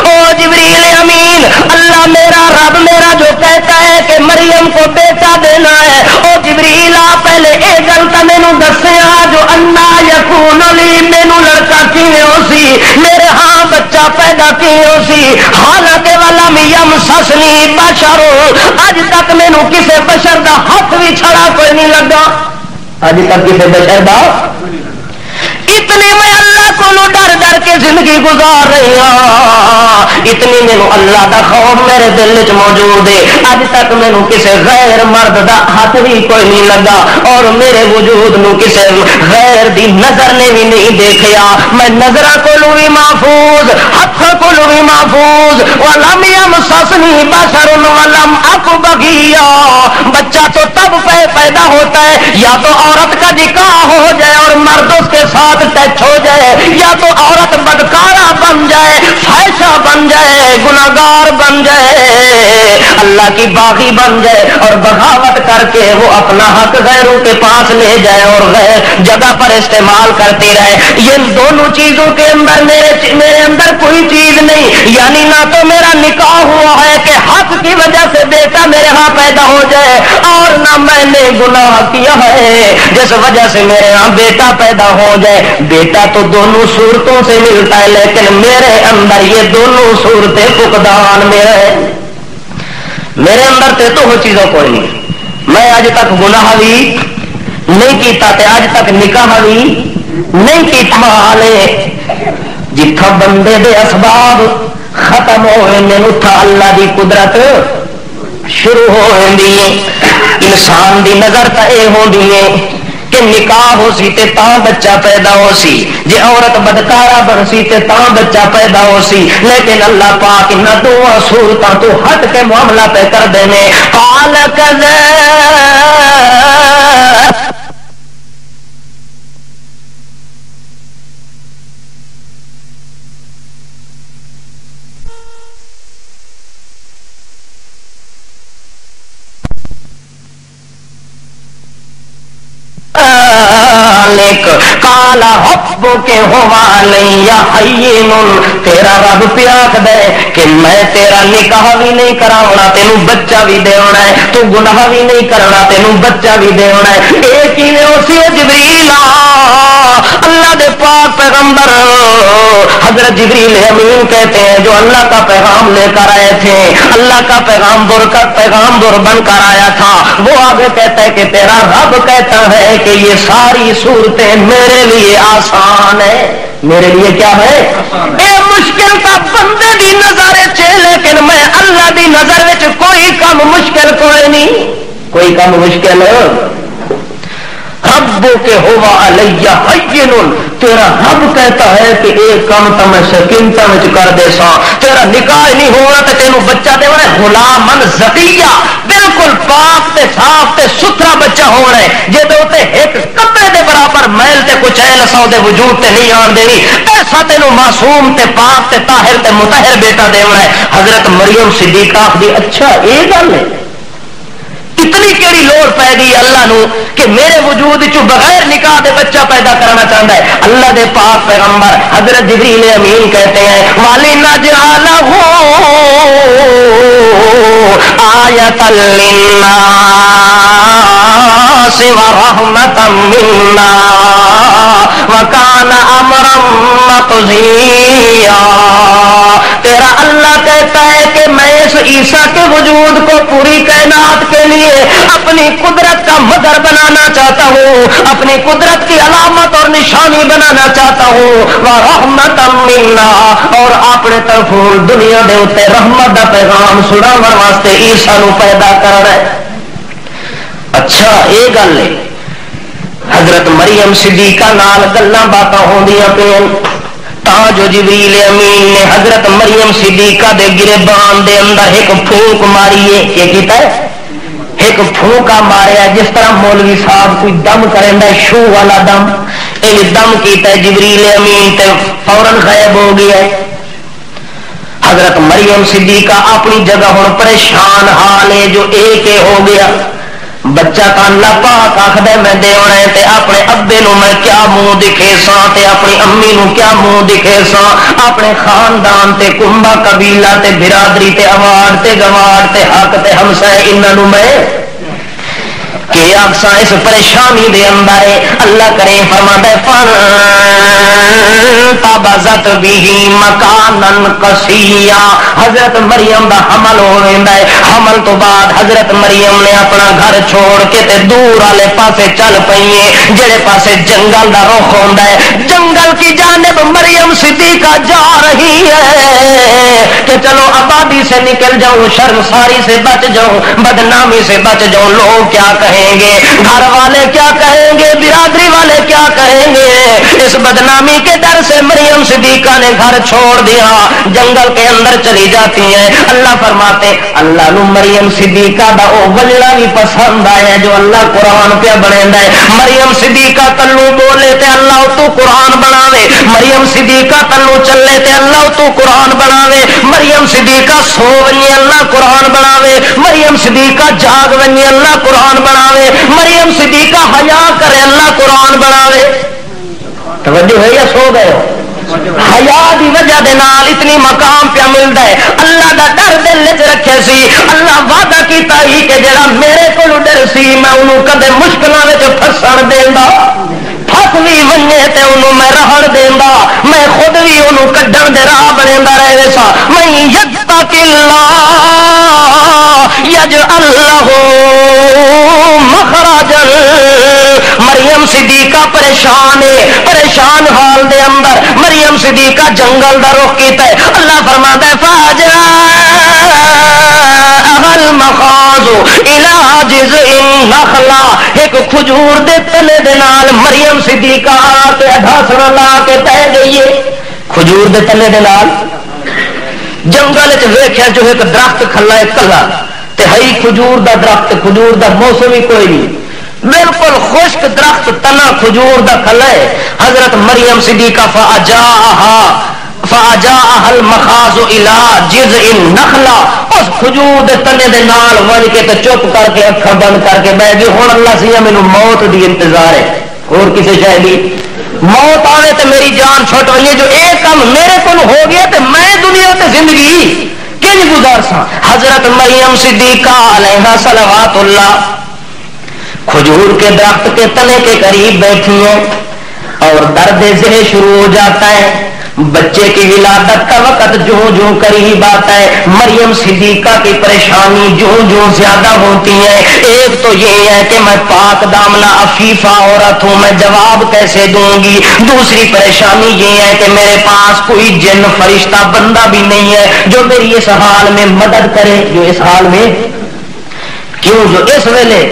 او جبریل امین، اللہ میرا رب میرا جو کہتا ہے کہ مریم کو بیٹا دینا ہے، او جبریل آ پہلے اے گل تے مینوں دسیا جو انا یکون لی، مینوں لڑکا کیویں ہو سی، میرے ہاں بچہ پیدا کیویں ہو سی، حالانکہ ولم یمسسنی بشر، اج تک مینوں کسے بشر دا ہاتھ بھی چھڑا کوئی نہیں لگا، اج تک کسے بشر دا۔ اتنی میں اللہ کو ڈر ڈر کے زندگی گزار رہی ہوں، اتنی مینوں اللہ دا خوف میرے دل وچ موجود ہے، اج تک مینوں کسے غیر مرد دا ہاتھ بھی کوئی نہیں لگا، اور میرے وجود نو کسے غیر دی نظر نے بھی نہیں دیکھیا، میں نظراں کولوں بھی محفوظ، ہاتھاں کولوں بھی محفوظ۔ ولم یمسسنی بشر ولم اک بغیا، بچہ تو تب پیدا ہوتا ہے یا تو عورت کا نکاح ہو جائے اور مرد اس کے ساتھ ٹچ ہو جائے، یا تو عورت بدکارہ بن جائے، فاحشہ بن جائے، گناہگار بن جائے، اللہ کی باغی بن جائے اور بغاوت کر کے وہ اپنا حق غیروں کے پاس لے جائے اور غیر جگہ پر استعمال کرتی رہے۔ یہ دونوں چیزوں کے اندر میرے اندر کوئی چیز نہیں یعنی نہ تو میرا نکاح ہوا ہے کہ حق کی وجہ سے بیٹا میرے ہاں پیدا ہو جائے، اور نہ میں نے گناہ کیا ہے جس وجہ سے میرے ہاں بیٹا پیدا ہو جائے۔ بیٹا تو دونوں صورتوں سے ملتا ہے، لیکن میرے اندر یہ دونوں صورتیں فقدان میں ہے۔ میرے اندر تے تو وہ چیزوں کوئی نہیں، میں آج تک گناہ بھی نہیں کیتا تے آج تک نکاح بھی نہیں کیتا، حالے جتھا بندے دے اسباب ختم ہوئے اتھا اللہ دی قدرت شروع ہو جاندی ہے۔ انسان دی نظر تے اے ہوندی ہے کہ نکاح ہو سی تے تاں بچہ پیدا ہو سی، جے عورت بدکارا بن سی تے تاں بچہ پیدا ہو سی، لیکن اللہ پاک نہ دونوں صورتاں تو ہٹ کے معاملہ پہ کر دینے۔ قال کذا کالا حب کے ہوا نہیں یا حین، تیرا رب پیاکھ دے کہ میں تیرا نکاح بھی نہیں کراونا تینوں بچہ بھی دیونا ہے، تو گناہ بھی نہیں کرنا تینوں بچہ بھی دیونا ہے۔ ایک ہی اسی جبریل اللہ دے پاک پیغمبر حضرت جبریل امین کہتے ہیں جو اللہ کا پیغام لے کر آئے تھے، اللہ کا پیغام دور بن کر آیا تھا، وہ آگے کہتا ہے کہ تیرا رب کہتا ہے کہ یہ ساری صورتیں میرے لیے آسان ہے۔ میرے لیے کیا ہے؟ اے مشکل کا بندے دی نظر چ، لیکن میں اللہ دی نظر وچ کوئی کم مشکل کوئی نہیں، کوئی کم مشکل رب کے ہوا علیہ حین، تیرا رب کہتا ہے کہ ایک کام تو میں سکینتا وچ کر دے سا، تیرا نکاح نہیں ہونا تے تینوں بچہ دیونا ہے، غلامن زکیہ، بالکل پاک تے صاف تے ستھرا بچہ ہونا ہے، جے دے اوتے ایک کپڑے دے برابر میل تے کچھ ایلسا دے وجود تے نہیں آن دینی، ایسا تینوں معصوم تے پاک تے طاہر تے مطہر بیٹا دیونا ہے۔ حضرت مریم صدیقہ دی اچھا اے گل ہے، اتنی کیڑی لوڑ پی گئی اللہ نو کہ میرے وجود چو بغیر نکاح دے بچہ پیدا کرنا چاہتا ہے۔ اللہ دے پاک پیغمبر حضرت جبریل امین کہتے ہیں وَلِنَجْعَلَهُ آیَةً لِلنَّاسِ وَرَحْمَةً مِنَّا وَكَانَ أَمْرًا مَقْضِيًّا۔ تیرا اللہ کہتا ہے کہ میں اس عیسیٰ کے وجود کو پوری کائنات کے لیے اپنی قدرت کا مظہر بنانا چاہتا ہوں، اپنی قدرت کی علامت اور نشانی بنانا چاہتا ہوں، وَرَحْمَةً مِنَّا، اور اپنے طرف دنیا دے اوتے رحمت دا پیغام سناون واسطے عیسیٰ نو پیدا کرنا ہے۔ اچھا یہ گل ہے، حضرت مریم صدیقہ نال گلاں باتاں ہوندیاں پئیاں تاں جو جبریل امین نے حضرت مریم صدیقہ دے گریبان دے اندر ایک پھونک ماری ہے، کیا کیتا ہے؟ ایک پھونکا ماریا، جس طرح مولوی صاحب کوئی دم کریندا ہے شو والا دم، یہ دم کیتا ہے جبریل امین تے فوراً غائب ہو گیا ہے۔ حضرت مریم صدیقہ اپنی جگہ ہن پریشان حال ہے جو ایک ہو گیا، بچہ کا اللہ پاک آخد میں دیونا ہے تے اپنے ابے نو میں کیا منہ دکھے سا تے اپنی امی نو کیا منہ دکھے سا، اپنے خاندان تے کنبا قبیلہ تے برادری تے اوار تے گوار تے حق تے ہمسائے انہاں نو میں کہ آکساں اس پریشانی دے اندر اللہ کرے فرماتا ہے فانتبذت به مکانا قصیا، حضرت مریم دا حمل ہو ویندا ہے، حمل تو بعد حضرت مریم نے اپنا گھر چھوڑ کے تے دور والے پاسے چل پئی، جڑے پاسے جنگل دا رخ ہوندا ہے، جنگل کی جانب مریم صدیقہ جا رہی ہے کہ چلو آبادی سے نکل جاؤں، شرمساری سے بچ جاؤں، بدنامی سے بچ جاؤں، لوگ کیا کہیں گے، گھر والے کیا کہیں گے، برادری والے کیا کہیں گے، اس بدنامی کے ڈر سے مریم صدیقہ نے گھر چھوڑ دیا، جنگل کے اندر چلی جاتی ہیں۔ اللہ فرماتے اللہ نو مریم صدیقہ دا او وجڑا بھی پسند آیا جو اللہ قرآن پہ بنیندا ہے، مریم صدیقہ تلو بولے تے اللہ تو قرآن بناوے، مریم صدیقہ تلو چلے تے اللہ تو قرآن بناوے، مریم صدیقہ سو ونی اللہ قرآن بناوے، مریم صدیقہ جاگ ونی اللہ قرآن بناوے، مریم صدیقہ حیا کرے اللہ قرآن بناوے۔ توجہ ہے یا سو گئے ہو؟ حیا دی وجہ دے نال اتنی مقام پہ ملدا ہے. اللہ دا ڈر دل وچ رکھے سی. اللہ وعدہ کیتا ہی کہ جڑا میرے کول ڈر سی میں انہوں کدے مشکلاں وچ پھسن دیندا, پھس بھی ونجے تے انہوں میں رہن دیندا, میں خود بھی انہوں کڈن دے راہ بنیندا رہے سا. میں یتق اللہ یجعل لہ مخرجا. مریم صدیقہ پریشان ہے, پریشان حال دے اندر مریم صدیقہ جنگل دا رخ کیتا ہے. اللہ فرماتا ہے المخاض الى جذع النخلہ. ایک کھجور دے تلے دے نال مریم صدیقہ تے ڈھاسڑا لا کے پہ گئی ہے. کھجور دے تلے دے نال جنگل وچ ویکھیا جو ایک درخت کھلا ہے کلا تے ہئی کھجور دا درخت, کھجور دا موسم ہی کوئی نہیں, بالکل خشک درخت تنا کھجور دا کھلا ہے. حضرت مریم صدیقہ فاجاءها المخاض الى جذع النخلہ. اس کھجور دے تنے دے نال ون کے تے چپ کر کے اکھاں بند کر کے بیٹھ گئی. ہن اللہ سی مینوں موت دی انتظار ہے, اور کسی شے دی موت آوے تے میری جان چھٹ وجے. جو اے کم میرے کول ہو گیا تے میں دنیا تے زندگی کنج گزار سا. حضرت مریم صدیقہ علیہا صلوات اللہ کھجور کے درخت کے تنے کے قریب بیٹھی ہیں اور درد ذہ شروع ہو جاتا ہے. بچے کی ولادت کا وقت جو جو قریب آتا ہے مریم صدیقہ کی پریشانی جو جو زیادہ ہوتی ہے. ایک تو یہ ہے کہ میں پاک دامنہ عفیفہ عورت ہوں, میں جواب کیسے دوں گی. دوسری پریشانی یہ ہے کہ میرے پاس کوئی جن فرشتہ بندہ بھی نہیں ہے جو میری اس حال میں مدد کرے. جو اس حال میں کیوں, جو اس ویلے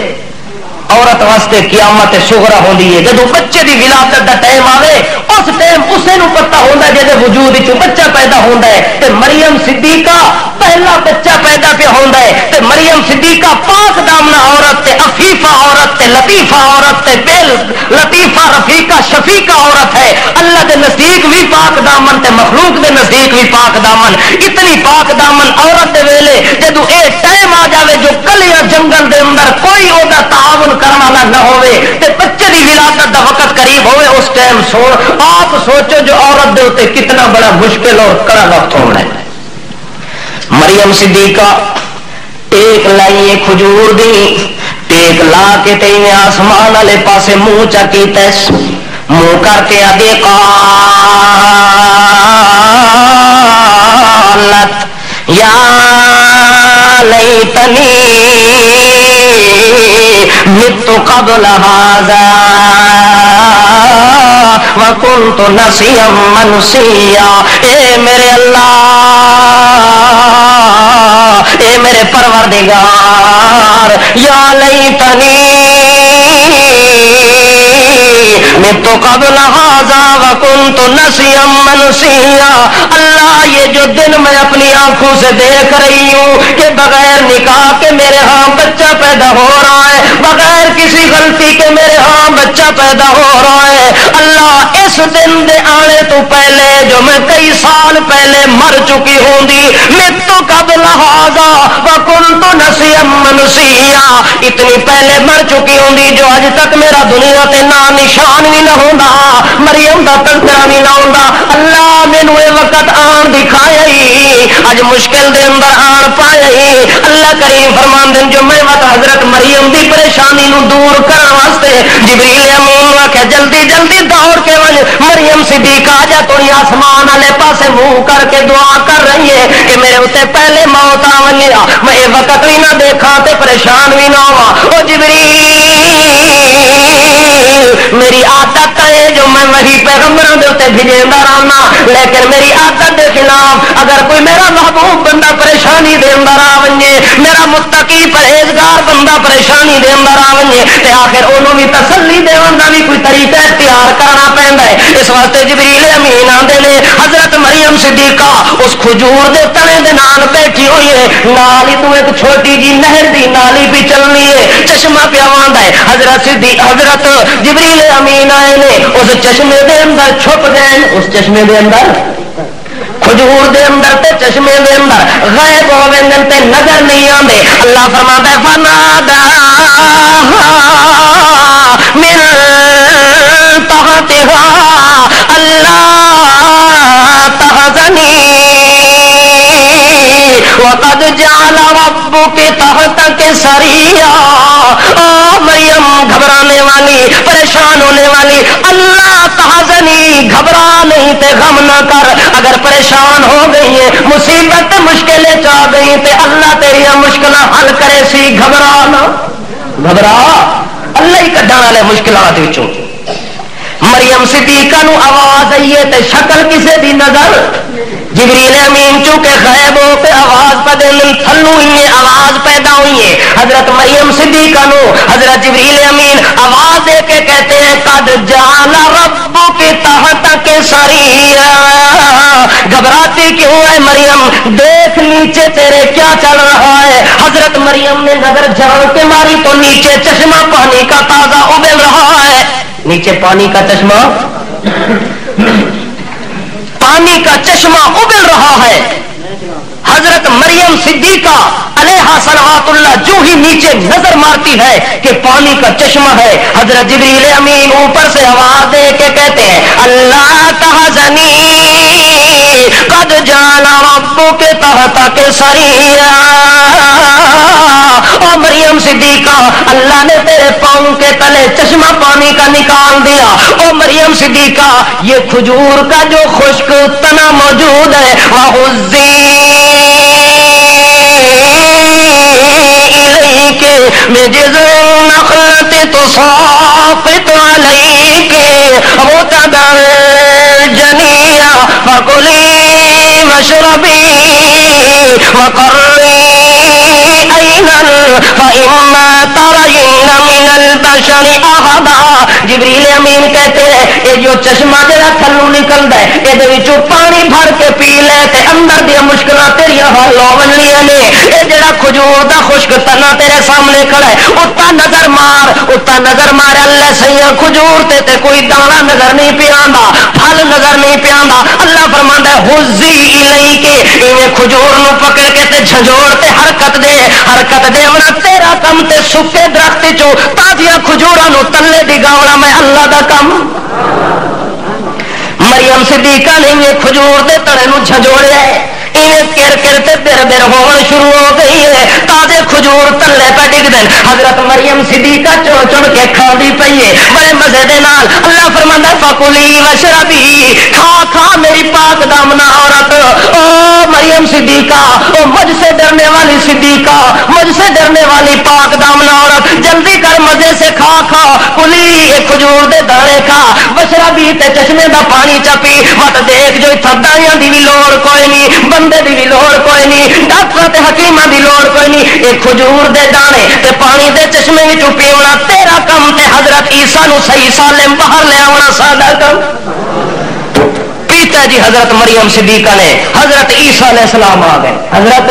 عورت واسطے قیامت صغرا ہوندی ہے. جب بچے دی ولادت دا ٹائم آوے اس ٹائم اسے نو پتہ ہوندا ہے جے وجود وچ بچہ پیدا ہوندا ہے. تے مریم صدیقہ پہلا بچہ پیدا پہ ہوندا ہے تے مریم صدیقہ پاک دامنہ عورت تے عفیفہ عورت تے لطیفہ عورت تے بل لطیفہ رفیقہ شفیقہ عورت ہے. اللہ دے نزدیک بھی پاک دامن تے مخلوق دے نزدیک بھی پاک دامن. اتنی پاک دامن عورت دے ویلے جدو اے ٹائم آ جاوے جو کلیاں جنگل دے اندر کوئی او دا تعاون کرن والا نہ ہوئے تے بچے دی ولادت دا وقت قریب ہوئے, اس ٹائم آپ سوچو جو عورت دے ہوتے کتنا بڑا مشکل اور کڑا وقت ہونا ہے. مریم صدیقہ ایک لائیے کھجور دی ٹیک لا کے تے آسمان والے پاسے منہ چکی تیس منہ کر کے آدھے قالت یا لیتنی مت قبل هذا وکنت نسیا منسیا. اے میرے اللہ, اے میرے پروردگار, یا لیتنی مت قبل هذا وکنت نسیا منسیا. اللہ یہ جو دن میں اپنی آنکھوں سے دیکھ رہی ہوں کہ بغیر نکاح کے میرے ہاں بچہ پیدا ہو رہا ہے, بغیر کسی غلطی کے میرے ہاں بچہ پیدا ہو رہا ہے. اللہ اس دن دے آنے تو پہلے جو میں کئی سال پہلے مر چکی ہوں گی, میں تو قبل هذا وکنت نسیا منسیا, اتنی پہلے مر چکی ہوں گی جو اج تک میرا دنیا تے نام نشان بھی نہ ہوندا, مریم دا تذکرہ بھی نہ ہوندا. اللہ مینوں اے وقت آن دکھایا ہی, اج مشکل دے اندر آن پایا ہی. اللہ کریم فرماندے جو میں وقت حضرت مریم دی پریشانی نو دور کرن واسطے جبریل امین نو کہ جلدی جلدی دوڑ کے ون مریم صدیقہ جا توڑی آسمان والے پاسے منہ کر کے دعا کر رہی ہے کہ میرے اتنے پہلے موت آ ونجے, میں یہ وقت بھی نہ دیکھا تے پریشان بھی نہ ہوا. او جبریل میری عادت ہے جو میں وہی پیغمبروں دے تے بھیجدا رہنا, لیکن میری عادت دے خلاف اگر کوئی میرا محبوب بندہ پریشانی دے اندر آ ونجے, میرا متقی پرہیزگار بندہ پریشانی دے اندر آ ونجے تے آخر انہوں بھی تسلی دیون دا بھی کوئی طریقہ اختیار کرنا پیندا ہے. اس واسطے جبریل امین آندے نے حضرت مریم صدیقہ اس کھجور دے تنے دے نال بیٹھی ہوئی ہے, نال ہی تو ایک چھوٹی جی نہر دی نالی بھی چلنی ہے, چشمہ پیا واندا ہے. حضرت جبریل امین آئے نے اس چشمے دے اندر چھپ گئے, اس چشمے دے اندر کھجور دے اندر تے چشمے دے اندر غائب ہو گئے تے نظر نہیں آندے. اللہ فرماتا ہے فنادا من تحتها اللہ کے سریا، او مریم گھبرانے والی، پریشان ہونے والی، اللہ تحزنی، گھبرا نہیں تے غم نہ کر، اگر پریشان ہو گئی ہے، مصیبت مشکلیں چاہ گئی تے اللہ تیری مشکل حل کرے سی، گھبرا نہ، گھبرا اللہ ہی کڈن والے مشکلات وچوں۔ مریم صدیقہ نو آواز آئیے تے شکل کسے دی نظر، جبریل امین چونکہ غائب ہو کے آواز پہ دے تھلو ہی آواز پیدا ہوئی ہے، حضرت مریم صدیقہ نو حضرت جبریل امین آواز دے کے کہتے ہیں قد جعل ربک تحتک سریا، گھبراتی کیوں ہے مریم، دیکھ نیچے تیرے کیا چل رہا ہے۔ حضرت مریم نے نظر جھان کے ماری تو نیچے چشمہ پانی کا تازہ ابل رہا ہے، نیچے پانی کا چشمہ، پانی کا چشمہ ابل رہا ہے۔ حضرت مریم صدیقہ علیہا صلوات اللہ جو ہی نیچے نظر مارتی ہے کہ پانی کا چشمہ ہے، حضرت جبریل امین اوپر سے آواز دے کے کہتے ہیں اللہ تحزنی قد جعل ربک تحتک سریا، او مریم صدیقہ اللہ نے تیرے پاؤں کے تلے چشمہ پانی کا نکال دیا۔ او مریم صدیقہ یہ کھجور کا جو خشک تنا موجود ہے وَهُزِّي إِلَيْكِ بِجِذْعِ النَّخْلَةِ تُسَاقِطُ عَلَيْكِ رُطَبًا جَنِيًّا فَكُلِي وَاشْرَبِي وَقَرِّي عَيْنًا فَإِمَّا تَرَيِنَّ مِنَ الْبَشَرِ أَحَدًا۔ جبریل امین کہتے ہیں یہ جو چشمہ جڑا تھلو نکلدا ہے اے وچوں پانی بھر کے پی لے تے اندر دی مشکلاں تیری حل ہو ونیاں نے۔ اے جڑا کھجور دا خشک تنا تیرے سامنے کھڑا ہے اُتا نظر مار، اُتا نظر مار، اللہ سیاں کھجور تے کوئی دانا نظر نہیں پیاندا، پھل نظر نہیں پیاندا۔ اللہ فرماندا ہے حُزِّي إِلَيْكِ، ایویں کھجور نو پکڑ کے تے جھنجوڑ تے حرکت دے ہونا تیرا کم تے سکے درخت چوں تازیاں کھجوراں نو تلے دی گاونا میں اللہ دا کم۔ مریم صدیقہ نے یہ کھجور دے تڑے نو جھنجوڑیا ہے، کر تے بر بر ہون شروع ہو گئی ہے، تازے کھجور تلے پہ ڈگ دین۔ حضرت مریم صدیقہ چڑ چڑ کے کھاندی پئی ہے بڑے مزے دے نال۔ اللہ فرماندا فکلی وشربی، کھا کھا میری پاک دامنا عورت، او مریم صدیقہ، او مجھ سے ڈرنے والی صدیقہ، مجھ سے ڈرنے والی پاک دامنا عورت، جلدی کر مزے سے کھا کھا، کلی ایک کھجور دے دانے کھا، وشربی تے چشمے دا پانی چپی، مت دیکھ جو تھدائیاں دی بھی لوڑ کوئی نہیں، بندے دی بھی لوڑ کوئی نہیں، ڈاکٹر تے حکیماں دی لوڑ کوئی نہیں، ایک کھجور دے دانے تے پانی دے چشمے وچوں پیونا تیرا کم تے حضرت عیسیٰ نو صحیح سالم باہر لے آونا ساڈا کم۔ پیتا جی حضرت مریم صدیقہ نے، حضرت عیسیٰ علیہ السلام آ گئے، حضرت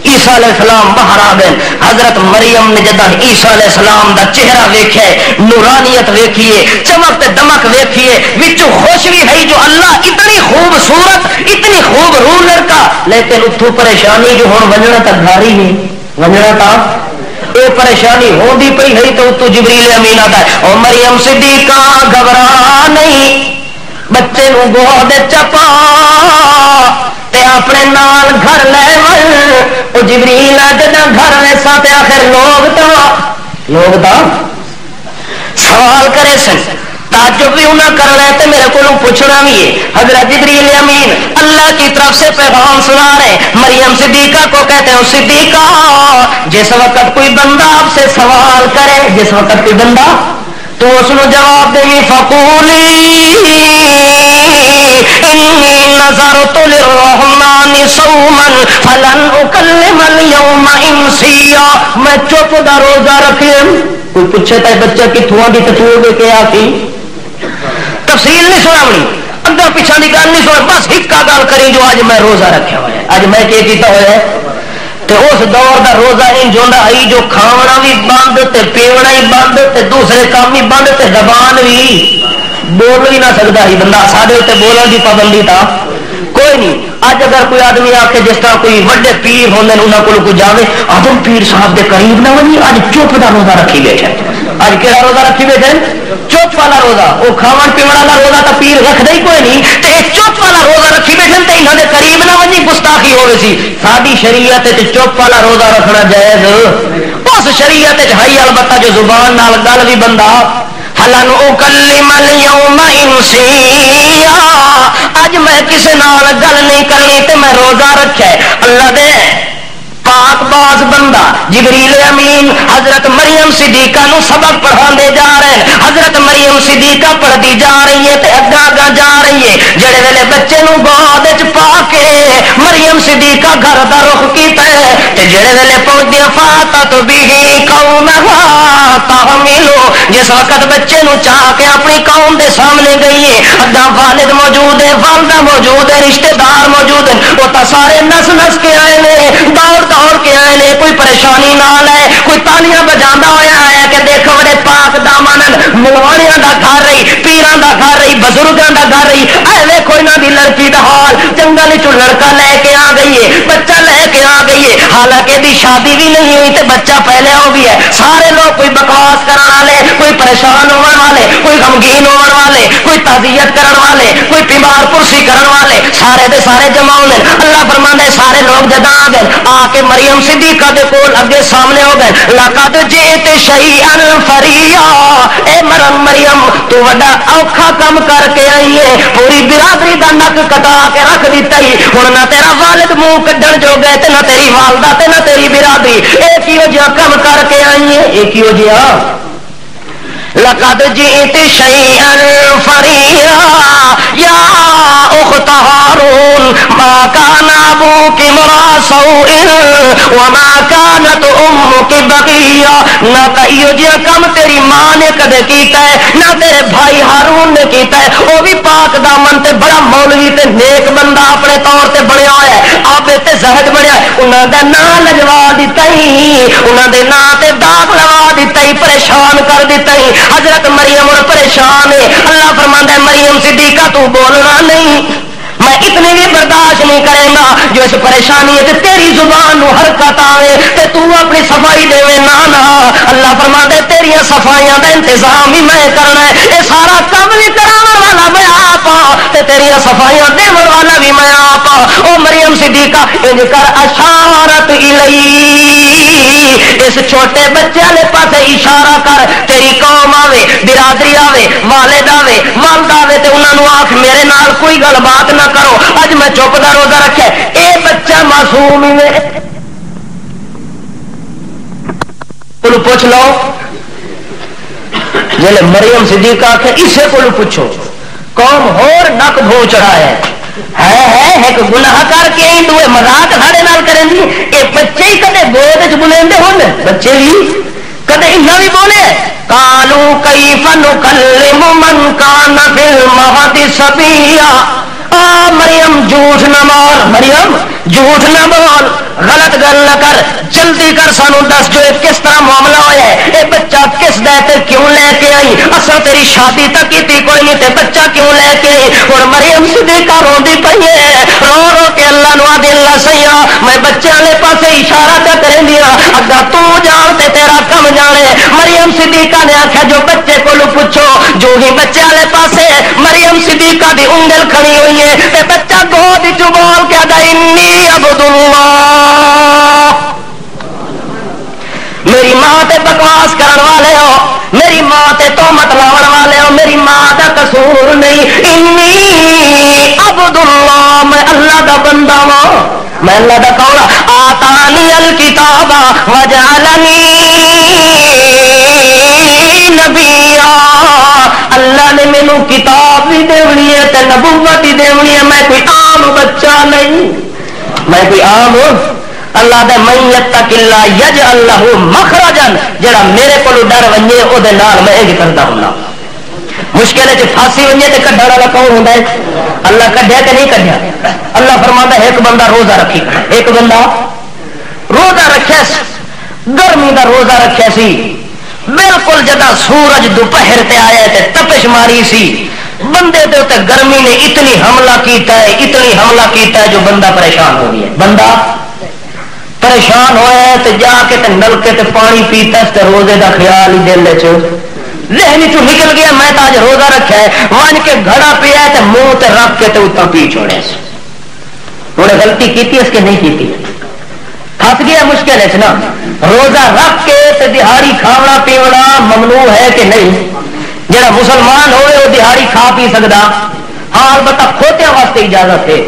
عیسیٰ علیہ السلام باہر آ گئے۔ حضرت مریم نے جدہ عیسیٰ علیہ السلام دا چہرہ ویکھے، نورانیت ویکھیے، چمک تے دمک ویکھیے، وچوں خوشی ہے جو اللہ اتنی خوبصورت، اتنی خوب روح لڑکا، لیکن اتھو پریشانی جو ہون ونجنا تک گھاری ہی ونجنا تا اے پریشانی ہوندی پئی ہے تو اتو جبریل امین آتا ہے او مریم صدیقہ گھبرا نہیں، بچے نو گود چپا تے اپنے نال گھر لے ول، او جبریل جداں گھر ویسا تے آخر لوگ تا سوال کرے سن، تعجب بھی انہیں کرنا ہے تے میرے کو پوچھنا بھی ہے۔ حضرت جبریل امین اللہ کی طرف سے پیغام سنا رہے، مریم صدیقہ کو کہتے ہیں صدیقہ جس وقت کوئی بندہ آپ سے سوال کرے، جس وقت کوئی بندہ تو اس نے جواب دے فقولی انی نظرت للرحمن صوما فلن اکلم اليوم انسیا، میں چپ دا روزہ رکھے۔ کوئی پوچھے تا بچہ کتوں آگے تو کیا کی تفصیل نہیں سناونی، اگا پیچھا کی گل نہیں سنا، بس ایک گل کری جو اج میں روزہ رکھا ہوا ہے، اج میں کیتا ہوا ہے تے اس دور دا روزہ انج ہوندا ہے جو کھاونا بھی بند تے پیونا ہی بند تے دوسرے کام ہی بند تے زبان بھی بول ہی نہ سکتا ہی بندہ، سارے اتنے بولن کی پابندی تھا کوئی نہیں۔ اج اگر کوئی آدمی آ کے جس طرح کوئی وڈے پیر ہوندے نے انہاں کول کوئی جاوے آدم پیر صاحب دے قریب نہ ونی، اج چپ دا روزہ رکھی بیٹھے، اج کہڑا روزہ رکھی بیٹھے؟ چپ والا روزہ۔ وہ کھاون پیون والا روزہ تو پیر رکھدا ہی کوئی نہیں تے چپ والا روزہ رکھی بیٹھے تے انہاں دے قریب نہ ونی، گستاخی بھی ہوئے سی ساری شریعت چپ والا روزہ رکھنا جائز اس شریعت ہے البتہ جو زبان نال گل بھی بندہ فلن اکلم اليوم انسیا اج میں کسی نال گل نہیں کرنی تے میں روزہ رکھا ہے اللہ دے پاک باز بندہ جبریل امین حضرت مریم صدیقہ نو سبق پڑھاندے جا رہے ہیں حضرت مریم صدیقہ پڑھتی جا رہی ہے تے اگا اگا جا رہی ہے جڑے ویلے بچے نو گود وچ پا کے مریم صدیقہ گھر دا رخ کیتا ہے تے جڑے ویلے پہنچدی فاتت به قومها تحملو جس وقت بچے نو چاہ کے اپنی قوم دے سامنے گئی ہے اگا والد موجود ہے والدہ موجود ہے رشتہ دار موجود ہیں وہ تا سارے نس نس کے آئے نے دوڑ کے آئے نے کوئی پریشانی نال ہے کوئی تالیاں بجاندہ ہویا ہے کہ دیکھو بڑے پاک دامن ملوانیاں دا گھر رہی پیراں دا گھر رہی بزرگاں دا گھر رہی اے ویکھو انہاں دی لڑکی دا حال جنگل وچوں لڑکا لے کے آ گئی ہے بچہ لے کے آ گئی ہے حالانکہ دی شادی بھی نہیں ہوئی تے بچہ پہلے ہو بھی ہے سارے لوگ کوئی بکواس کرن والے کوئی پریشان ہون والے کوئی غمگین ہون والے کوئی تعزیت کرن والے کوئی بیمار پرسی کرن والے سارے دے سارے جمع ہونے اللہ فرماندا ہے سارے لوگ جدا آ گئے آ کے مریم صدیقہ دے کول اگے سامنے ہو گئے لقد جئت شیئا فریا اے مریم تو وڈا اوکھا کم کر کے آئی ہے پوری برادری دا نک کٹا کے رکھ دیتا ہی ہن نہ تیرا والد منہ کڈن جو گئے تے نہ تیری والدہ تے نہ تیری برادری اے کیو جا کم کر کے آئی ہے اے کیو جا لقد جئت شیئا فریا یا اخت ہارون ما کان ابوک امرا سوء وما كانت امك بغیا نہ کہیو جی کم تیری ماں نے کدے کیتا ہے نہ تیرے بھائی ہارون نے کیتا ہے وہ بھی پاک دامن تے بڑا مولوی تے نیک بندہ اپنے طور تے بنیا ہوا ہے آپ تے زہد بنیا انہاں دا نام لجوا دتا ہی انہاں دے نام تے داغ لگا دتا ہی پریشان کر دتا ہی حضرت مریم اور پریشان ہے اللہ فرماندا ہے مریم صدیقہ تو بولنا نہیں میں اتنی بھی برداشت نہیں کرے گا جو اس پریشانی ہے تیری زبان نو حرکت آوے تے تو اپنی صفائی دے نہ اللہ فرماندا ہے تیری صفائیاں دا انتظام ہی میں کرنا ہے یہ سارا کام بھی کراون والا میں آپ تے تیری صفائیاں دین والا بھی میں آپ او مریم صدیقہ انج کر اشارت الی اس چھوٹے بچے والے پاسے اشارہ کر تیری قوم آوے برادری آوے والد آوے والد آوے تے انہاں نو آکھ میرے نال کوئی گل بات نہ کرو اج میں چپ دا روزہ رکھے اے بچہ معصوم ہی ہے تو پوچھ لو جلے مریم صدیقہ آکھے اسے کو پوچھو قوم ہور نک بھو چڑھا ہے ایک گناہ کر کے ہی دوے مذاق ساڑے نال کریں دی اے بچے ہی کدے گود وچ بلیندے ہون بچے بھی کدے انہاں بھی بولے قالوا کیف نکلم من کان فی المہد صبیا مریم جھوٹ نہ مار مریم جھوٹ نہ بول غلط گل نہ کر جلدی کر سانو دس جو کس طرح معاملہ ہوا ہے اے بچہ کس دے کیوں لے کے آئی اصل تیری شادی تک کی کوئی نہیں تے بچہ کیوں لے کے آئی اور مریم صدیقہ روندی پئی ہے رو رو کے اللہ نو دل اللہ سیا میں بچے والے پاسے اشارہ تے کریں دیا اگا تو جان تے تیرا کم جانے مریم صدیقہ نے آکھیا جو بچے کو پوچھو جو ہی بچے والے پاسے مریم صدیقہ دی انگل کھڑی ہوئی ہے تے بچہ گود وچ بول کے ادا انی عبد اللہ میری ماں تے بکواس کرن والے ہو میری ماں تے تہمت لاون والے ہو میری ماں دا قصور نہیں انی عبد اللہ میں اللہ دا بندہ ہوں میں اللہ دا کون آتانی الکتاب وجعلنی نبیا اللہ نے مینوں کتاب بھی دینی ہے تے نبوت بھی دینی ہے میں کوئی عام بچہ نہیں میں کوئی عام اللہ دے من یتق اللہ یجعل لہ مخرجا جڑا میرے کو ڈر ونجے او دے نال میں یہ کردا ہوں مشکل ہے پھانسی ونجے تے کڈھن والا کون ہوندا ہے اللہ کڈھیا کہ نہیں کڈھیا اللہ فرماتا ہے ایک بندہ روزہ رکھی ایک بندہ روزہ رکھیا گرمی دا روزہ رکھیا سی بالکل جدا سورج دوپہر تے آیا تے تپش ماری سی بندے تے تے گرمی نے اتنی حملہ کیتا ہے جو بندہ پریشان ہو گیا بندہ پریشان ہوا ہے تے جا کے تے نلکے تے پانی پیتا تے روزے دا خیال ہی دل وچ ذہن چ نکل گیا میں تو اج روزہ رکھا ہے ون کے گھڑا پیا تے منہ تے رکھ کے تے اتنا پی چھوڑے انہیں غلطی کی اس کے نہیں کی پھنس گیا مشکل ہے نا. روزہ رکھ کے دہاڑی کھانا پیونا ممنوع ہے کہ نہیں؟ جڑا مسلمان ہوئے وہ دہاڑی کھا پی سکتا. ہاں البتہ کھوتیاں واسطے اجازت ہے.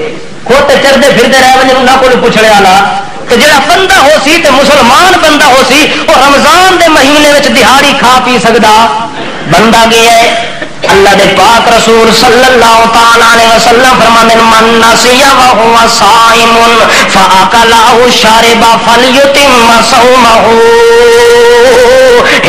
کھوتے چرتے پھرتے رہ وجے نہ کوئی پوچھنے والا. تو جڑا بندہ ہو سی تے مسلمان بندہ ہو سی وہ رمضان دے مہینے وچ دہاڑی کھا پی سکتا بندہ گیا ہے. اللہ دے پاک رسول صلی اللہ تعالی علیہ وسلم فرماتے ہیں من نسی وهو صائم فاکل او شرب فلیتم صومه.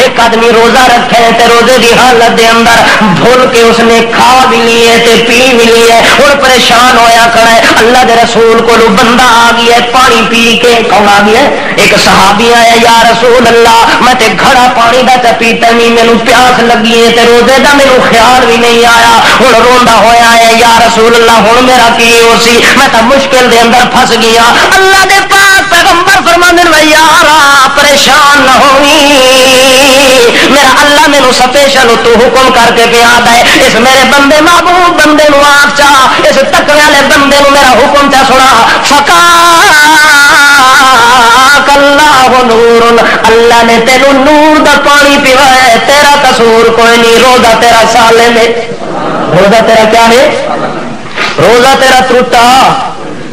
ایک آدمی روزہ رکھے تے روزے دی حالت دے اندر بھول کے اس نے کھا بھی لیے تے پی بھی لیے اور پریشان ہویا کھڑا ہے. اللہ دے رسول کو بندہ آ گیا ہے پانی پی کے. کون آ گیا ہے؟ ایک صحابی آیا یا رسول اللہ میں تے گھڑا پانی دا تے پیتا نہیں مینوں پیاس لگی ہے تے روزے دا مینوں خیال بھی نہیں آیا. ہن روندا ہویا ہے یا رسول اللہ ہن میرا کی ہو سی میں تے مشکل دے اندر پھس گیا. اللہ دے پاک پیغمبر فرماندے نے یارا پریشان نہ ہوئی میرا اللہ مینوں سپیشل تو حکم کر کے پیا ہے اس میرے بندے محبوب بندے نو آپ چاہ اس تقوی والے بندے نو میرا حکم چا سنا. فقاک اللہ نور اللہ نے تینوں نور دا پانی پیوا ہے تیرا قصور کوئی نہیں. روزہ تیرا سالے میں روزہ تیرا کیا ہے؟ روزہ تیرا ٹوٹا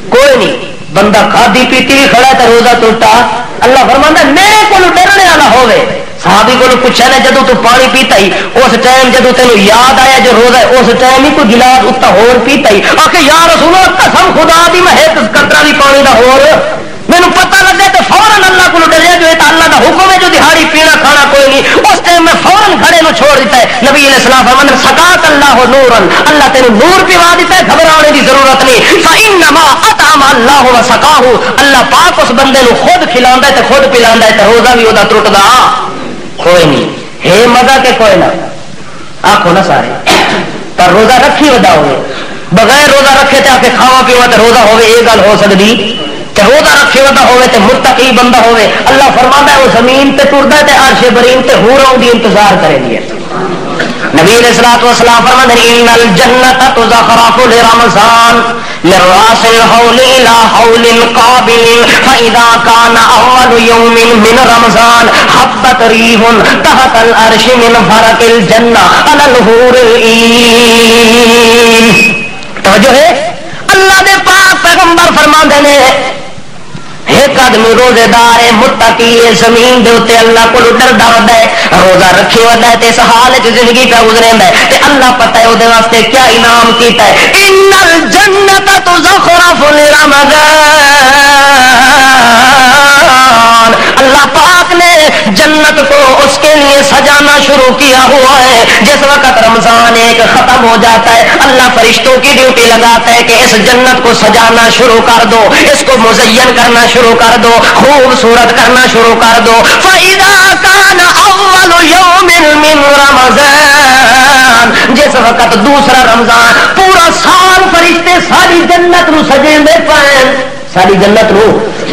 کوئی نہیں. بندہ کھادی پیتی بھی کھڑا تو روزہ ٹوٹا. اللہ فرماندا میرے کو ڈرنے والا ہوے. صحابی کو پوچھا نے جدو تو پانی پیتا ہی اس ٹائم جدو تینوں یاد آیا جو روزہ ہے اس ٹائم ہی کوئی گلاس اتنا ہور پیتا ہی آ کے یا رسول اللہ قسم خدا دی میں ایک قطرہ بھی پانی دا ہور مینوں پتہ لگا تو فوراً اللہ کو ڈریا جو اللہ دا حکم ہے جو دہاڑی پینا کھانا کوئی نہیں. اس ٹائم میں فوراً گھڑے نو چھوڑ دیتا ہے. نبی علیہ السلام فرماتے ہیں سقاک اللہ نورن اللہ تینوں نور پیوا دیتا ہے گھبرانے دی ضرورت نہیں. فانما اطعم اللہ وسقاہ اللہ پاک اس بندے نو خود کھلاندا ہے تے خود پلاندا ہے تے روزہ بھی ودا ٹوٹدا کوئی نہیں ہے. مزہ کے کوئی نہ آخو نا سارے پر روزہ رکھی ودا ہوئے بغیر روزہ رکھے تے آ کے کھاوا پیوا تے روزہ ہوئے یہ گل ہو سکتی کہ روزہ رکھے ودا ہوئے تے متقی بندہ ہوئے. اللہ فرماتا ہے وہ زمین تے ٹردا ہے تے عرش برین تے حوروں دی انتظار کرے گی. نبی علیہ الصلوۃ والسلام فرماتے ہیں ان الجنۃ تزخرف لرمضان من راس الحول الى حول قابل فاذا كان اول يوم من رمضان حبت ريح تحت العرش من فرق الجنة على الحور العين. توجہ ہے اللہ دے پاک پیغمبر فرماندے نے ایک آدمی روزے دار ہے متقی ہے زمین دے اوتے اللہ کو ڈردا ہوتا ہے روزہ رکھے ہوتا ہے تے اس حال وچ زندگی پہ گزریندا ہے تے اللہ پتہ ہے اودے واسطے کیا انعام کیتا ہے. ان الجنت تزخرف لرمضان اللہ پاک نے جنت کو اس کے لیے سجانا شروع کیا ہوا ہے. جس وقت رمضان ایک ختم ہو جاتا ہے اللہ فرشتوں کی ڈیوٹی لگاتا ہے کہ اس جنت کو سجانا شروع کر دو اس کو مزین کرنا شروع کر دو خوبصورت کرنا شروع کر دو. فَإِذَا كَانَ أَوَّلُ يَوْمٍ مِّن رَمَضَانَ جس وقت دوسرا رمضان پورا سال فرشتے ساری جنت نو سجیندے پائیں. ساری جنت نو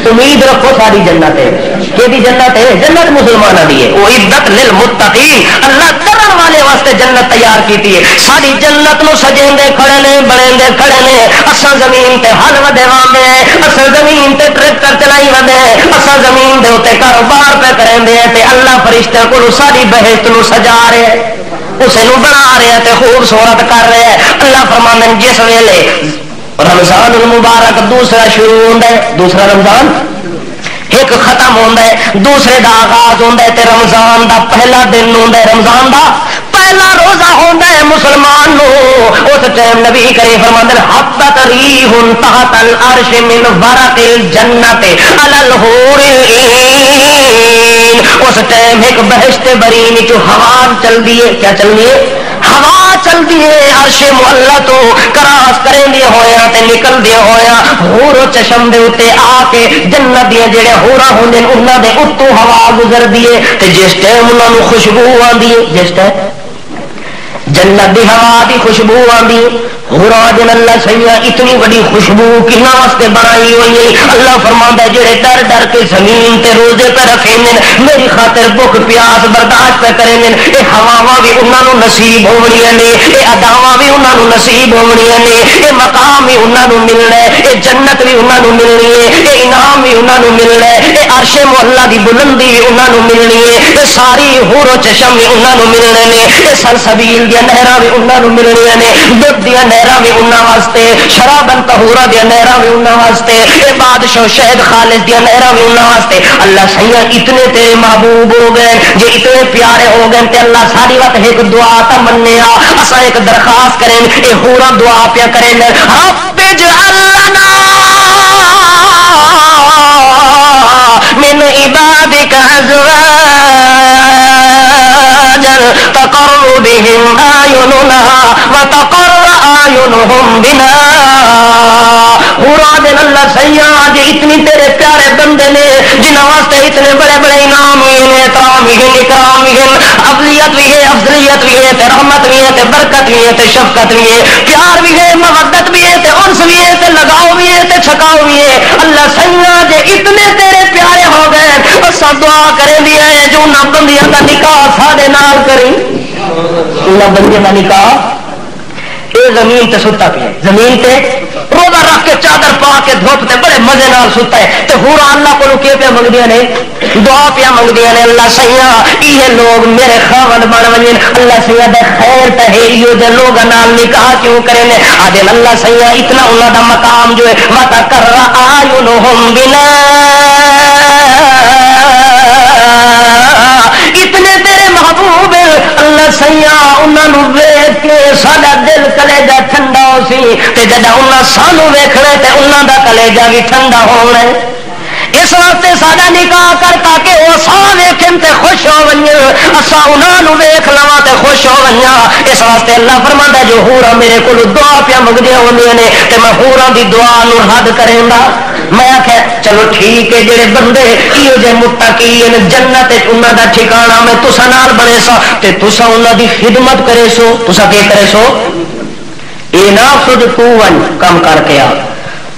امید رکھو ساری جنت ہے کہ جنت ہے جنت مسلمانوں کی ہے. وہ عدت للمتقین اللہ ڈرن والے واسطے جنت تیار کی ہے. ساری جنت نو سجیندے کھڑے نے بڑے کھڑے نے. اساں زمین تے ہل ودے واندے اساں زمین تے ٹریکٹر چلائی ودے اساں زمین دے اوتے کاروبار پہ کریندے تے اللہ فرشتے کو ساری بہشت نو سجا رہے ہیں اسے نو بنا رہے ہیں تے خوبصورت کر رہے ہیں. اللہ فرماندے جس ویلے رمضان المبارک دوسرا شروع ہوتا ہے دوسرا رمضان ایک ختم ہوتا ہے دوسرے دا آغاز ہوتا ہے تے رمضان دا پہلا دن ہوتا ہے رمضان دا پہلا روزہ ہوتا ہے مسلمان نو اس ٹائم نبی کریم فرماتے ہیں حبت ریح تحت العرش من ورق الجنت علی الحور العین. اس ٹائم ایک بہشت برین جو ہوا چل دی ہے کیا چل دی ہے ہوا چلتی ہے عرش معلا تو کراس کریں دے ہویا تے نکل دے ہویا حور چشم دے اتے آ کے جنت دے جڑے حورا ہوندے انہاں دے اتو ہوا گزر دیے تے جس ٹائم انہاں نو خوشبو آندی ہے جس ٹائم جنت دی ہوا دی خوشبو آندی دن اللہ سیاں اتنی بڑی خوشبو کنا واسطے بنائی ہوئی ہے. اللہ فرماندا ہے جڑے ڈر ڈر کے زمین تے روزے پہ رکھے میری خاطر بھوک پیاس برداشت پہ کریں یہ ہواواں بھی انہاں نوں نصیب ہونیاں نے, یہ اداواں بھی انہاں نوں نصیب ہونیاں نے, یہ مقام بھی انہاں نوں ملنا ہے, یہ جنت بھی انہاں نوں ملنی ہے, یہ انعام بھی انہاں نوں ملنا ہے, یہ عرش معلا دی بلندی بھی انہاں نوں ملنی ہے, یہ ساری حور و چشم بھی انہاں نوں ملنے نے, یہ سلسبیل دی نہراں بھی انہاں نوں ملنیاں نے, دودھ دی نہراں بھی انہاں واسطے, شرابن طہورا دی نہراں بھی انہاں واسطے, یہ بادشاہ شہد خالص دی نہراں بھی انہاں واسطے. اللہ سیاں اتنے تیرے محبوب ہو گئے, جے اتنے پیارے ہو گئے تے اللہ ساری وقت ایک دعا تا مننے اساں ایک درخواست کریں, اے ہورا دعا پیا کریں, رب اجعل لنا من عبادك ازواجا تقر بهم اعيننا وتقر اعينهم بنا. پورا دن اللہ سیاں جی اتنی تیرے پیارے بندے نے جنہاں واسطے اتنے بڑے بڑے انعام ہوئے ہیں, احترام بھی ہیں, اکرام بھی ہیں, افضلیت بھی ہے, افضلیت بھی ہے, رحمت بھی ہے, برکت بھی ہے, شفقت بھی ہے, پیار بھی ہے, محبت بھی ہے, انس بھی ہے, لگاؤ بھی ہے, چھکاؤ بھی ہے. اللہ سیاں جی اتنے تیرے پیارے ہو گئے, اساں دعا کریں دی ہے جو نہ بندیاں دا نکاح ساڈے نال کریں, نہ بندیاں دا نکاح یہ زمین تے ستا پیا, زمین تے روزہ رکھ کے چادر پا کے دھوپ تے بڑے مزے نال ستا ہے, تے ہورا اللہ کو کی پیا منگدیاں نے, دعا پیا منگدیاں نے. اللہ سیاں یہ لوگ میرے خاوند بن ونجن, اللہ سیاں دے خیر تے ایو دے لوگاں نال نکاح کیوں کرے نے, آدے اللہ سیاں اتنا انہاں دا مقام جو ہے وتقر اعینہم بنا, اتنے تیرے محبوب اللہ سیاں انہاں نوں ویکھ کے ساڈا دل کلیجہ ٹھنڈا ہو سی, تے جدوں انہاں سانوں ویکھنا تے انہاں دا کلیجہ بھی ٹھنڈا ہونا ہے. اس واسطے ساڈا نکاح کر تاکہ وہ سا ویکھن تے خوش ہو ونجن, اساں انہاں نوں ویکھ لواں تے خوش ہو ونجاں. اس واسطے اللہ فرماندا جو حوراں میرے کول دعا پیا منگدیاں ہوندیاں نے تے میں حوراں دی دعا نوں رد کریں گا. میں آخیا چلو ٹھیک ہے, جڑے بندے یہ جے متقین جنت انہاں دا ٹھکانہ میں تساں نال بنے سو تے تساں انہاں دی خدمت کرے سو, تساں کی کرے سو, اے نہ خود تو کم کر کے آ,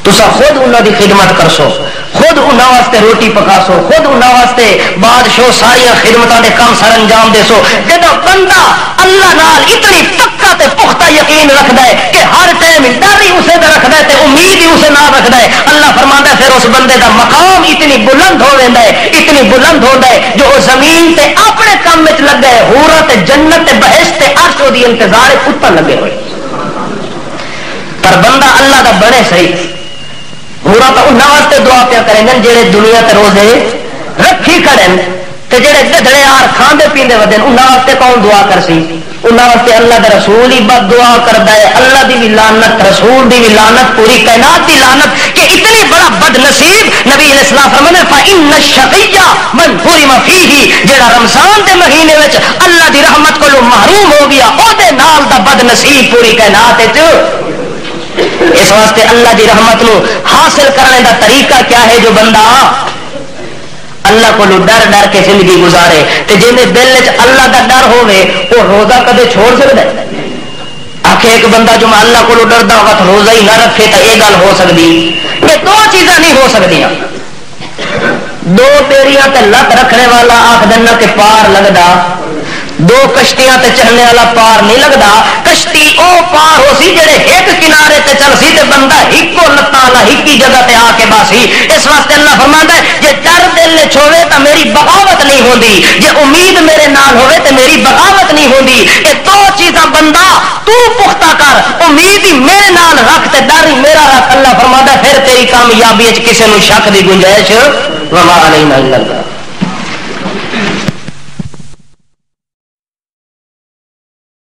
تساں خود انہاں دی خدمت کر سو, خود انہاں واسطے روٹی پکا سو, خود انہاں واسطے بادشاہ ساری خدمتاں دے کام سر انجام دے سو. جدوں بندہ اللہ نال اتنی پکا تے پختہ یقین رکھدا ہے کہ ہر ٹائم ڈر ہی اسے تے رکھدا ہے تے امید ہی اسے نال رکھدا ہے, اللہ فرماندا ہے پھر اس بندے دا مقام اتنی بلند ہو ویندا ہے, اتنی بلند ہوندا ہے جو زمین تے اپنے کام وچ لگا ہے, حورا تے جنت تے بہشت تے عرش دی انتظار اتر لگے ہوئے. پر بندہ اللہ دا بنے صحیح پورا تو انہاں واسطے دعا پیا کریں گے جڑے دنیا تے روزے رکھی کھڑن تے جڑے گدڑے یار کھاندے پیندے ودن, انہاں واسطے کون دعا کر سی, انہاں واسطے اللہ دے رسول ہی بد دعا کردا ہے. اللہ دی بھی لعنت, رسول دی بھی لعنت, پوری کائنات دی لعنت کہ اتنی بڑا بد نصیب. نبی علیہ السلام فرمانے فإن الشقی من حرم فیہ, جڑا رمضان دے مہینے وچ اللہ دی رحمت کولوں محروم ہو گیا او دے نال دا بد نصیب پوری کائنات وچ. اس واسطے اللہ دی رحمت نو حاصل کرنے دا طریقہ کیا ہے, جو بندہ اللہ کو ڈر ڈر کے زندگی گزارے تے جن دے دل وچ اللہ دا ڈر ہوے وہ روزہ کدے چھوڑ سکدا ہے. آخے ایک بندہ جو میں اللہ کو ڈردا ہوگا تو روزہ ہی نہ رکھے تو یہ گل ہو سکتی کہ دو چیزاں نہیں ہو سکتی. دو پیریاں تے لت رکھنے والا آخ دینا کہ پار لگدا, دو کشتیاں تے چلنے والا پار نہیں لگتا. کشتی او پار ہو سی جڑے ایک کنارے تے چل سی تے بندہ ہکو لتاں والا ہکی جگہ تے آ کے باسی. اس واسطے اللہ فرماندا ہے جے ڈر دل وچ ہوے تے میری بغاوت نہیں ہوندی, جے امید میرے نال ہوے تے میری بغاوت نہیں ہوندی. اے دو چیزاں بندہ تو پختہ کر, امید ہی میرے نال رکھ تے ڈر ہی میرا رکھ. اللہ فرماندا ہے پھر تیری کامیابی وچ کسے نوں شک دی گنجائش وما علینا الا اللہ.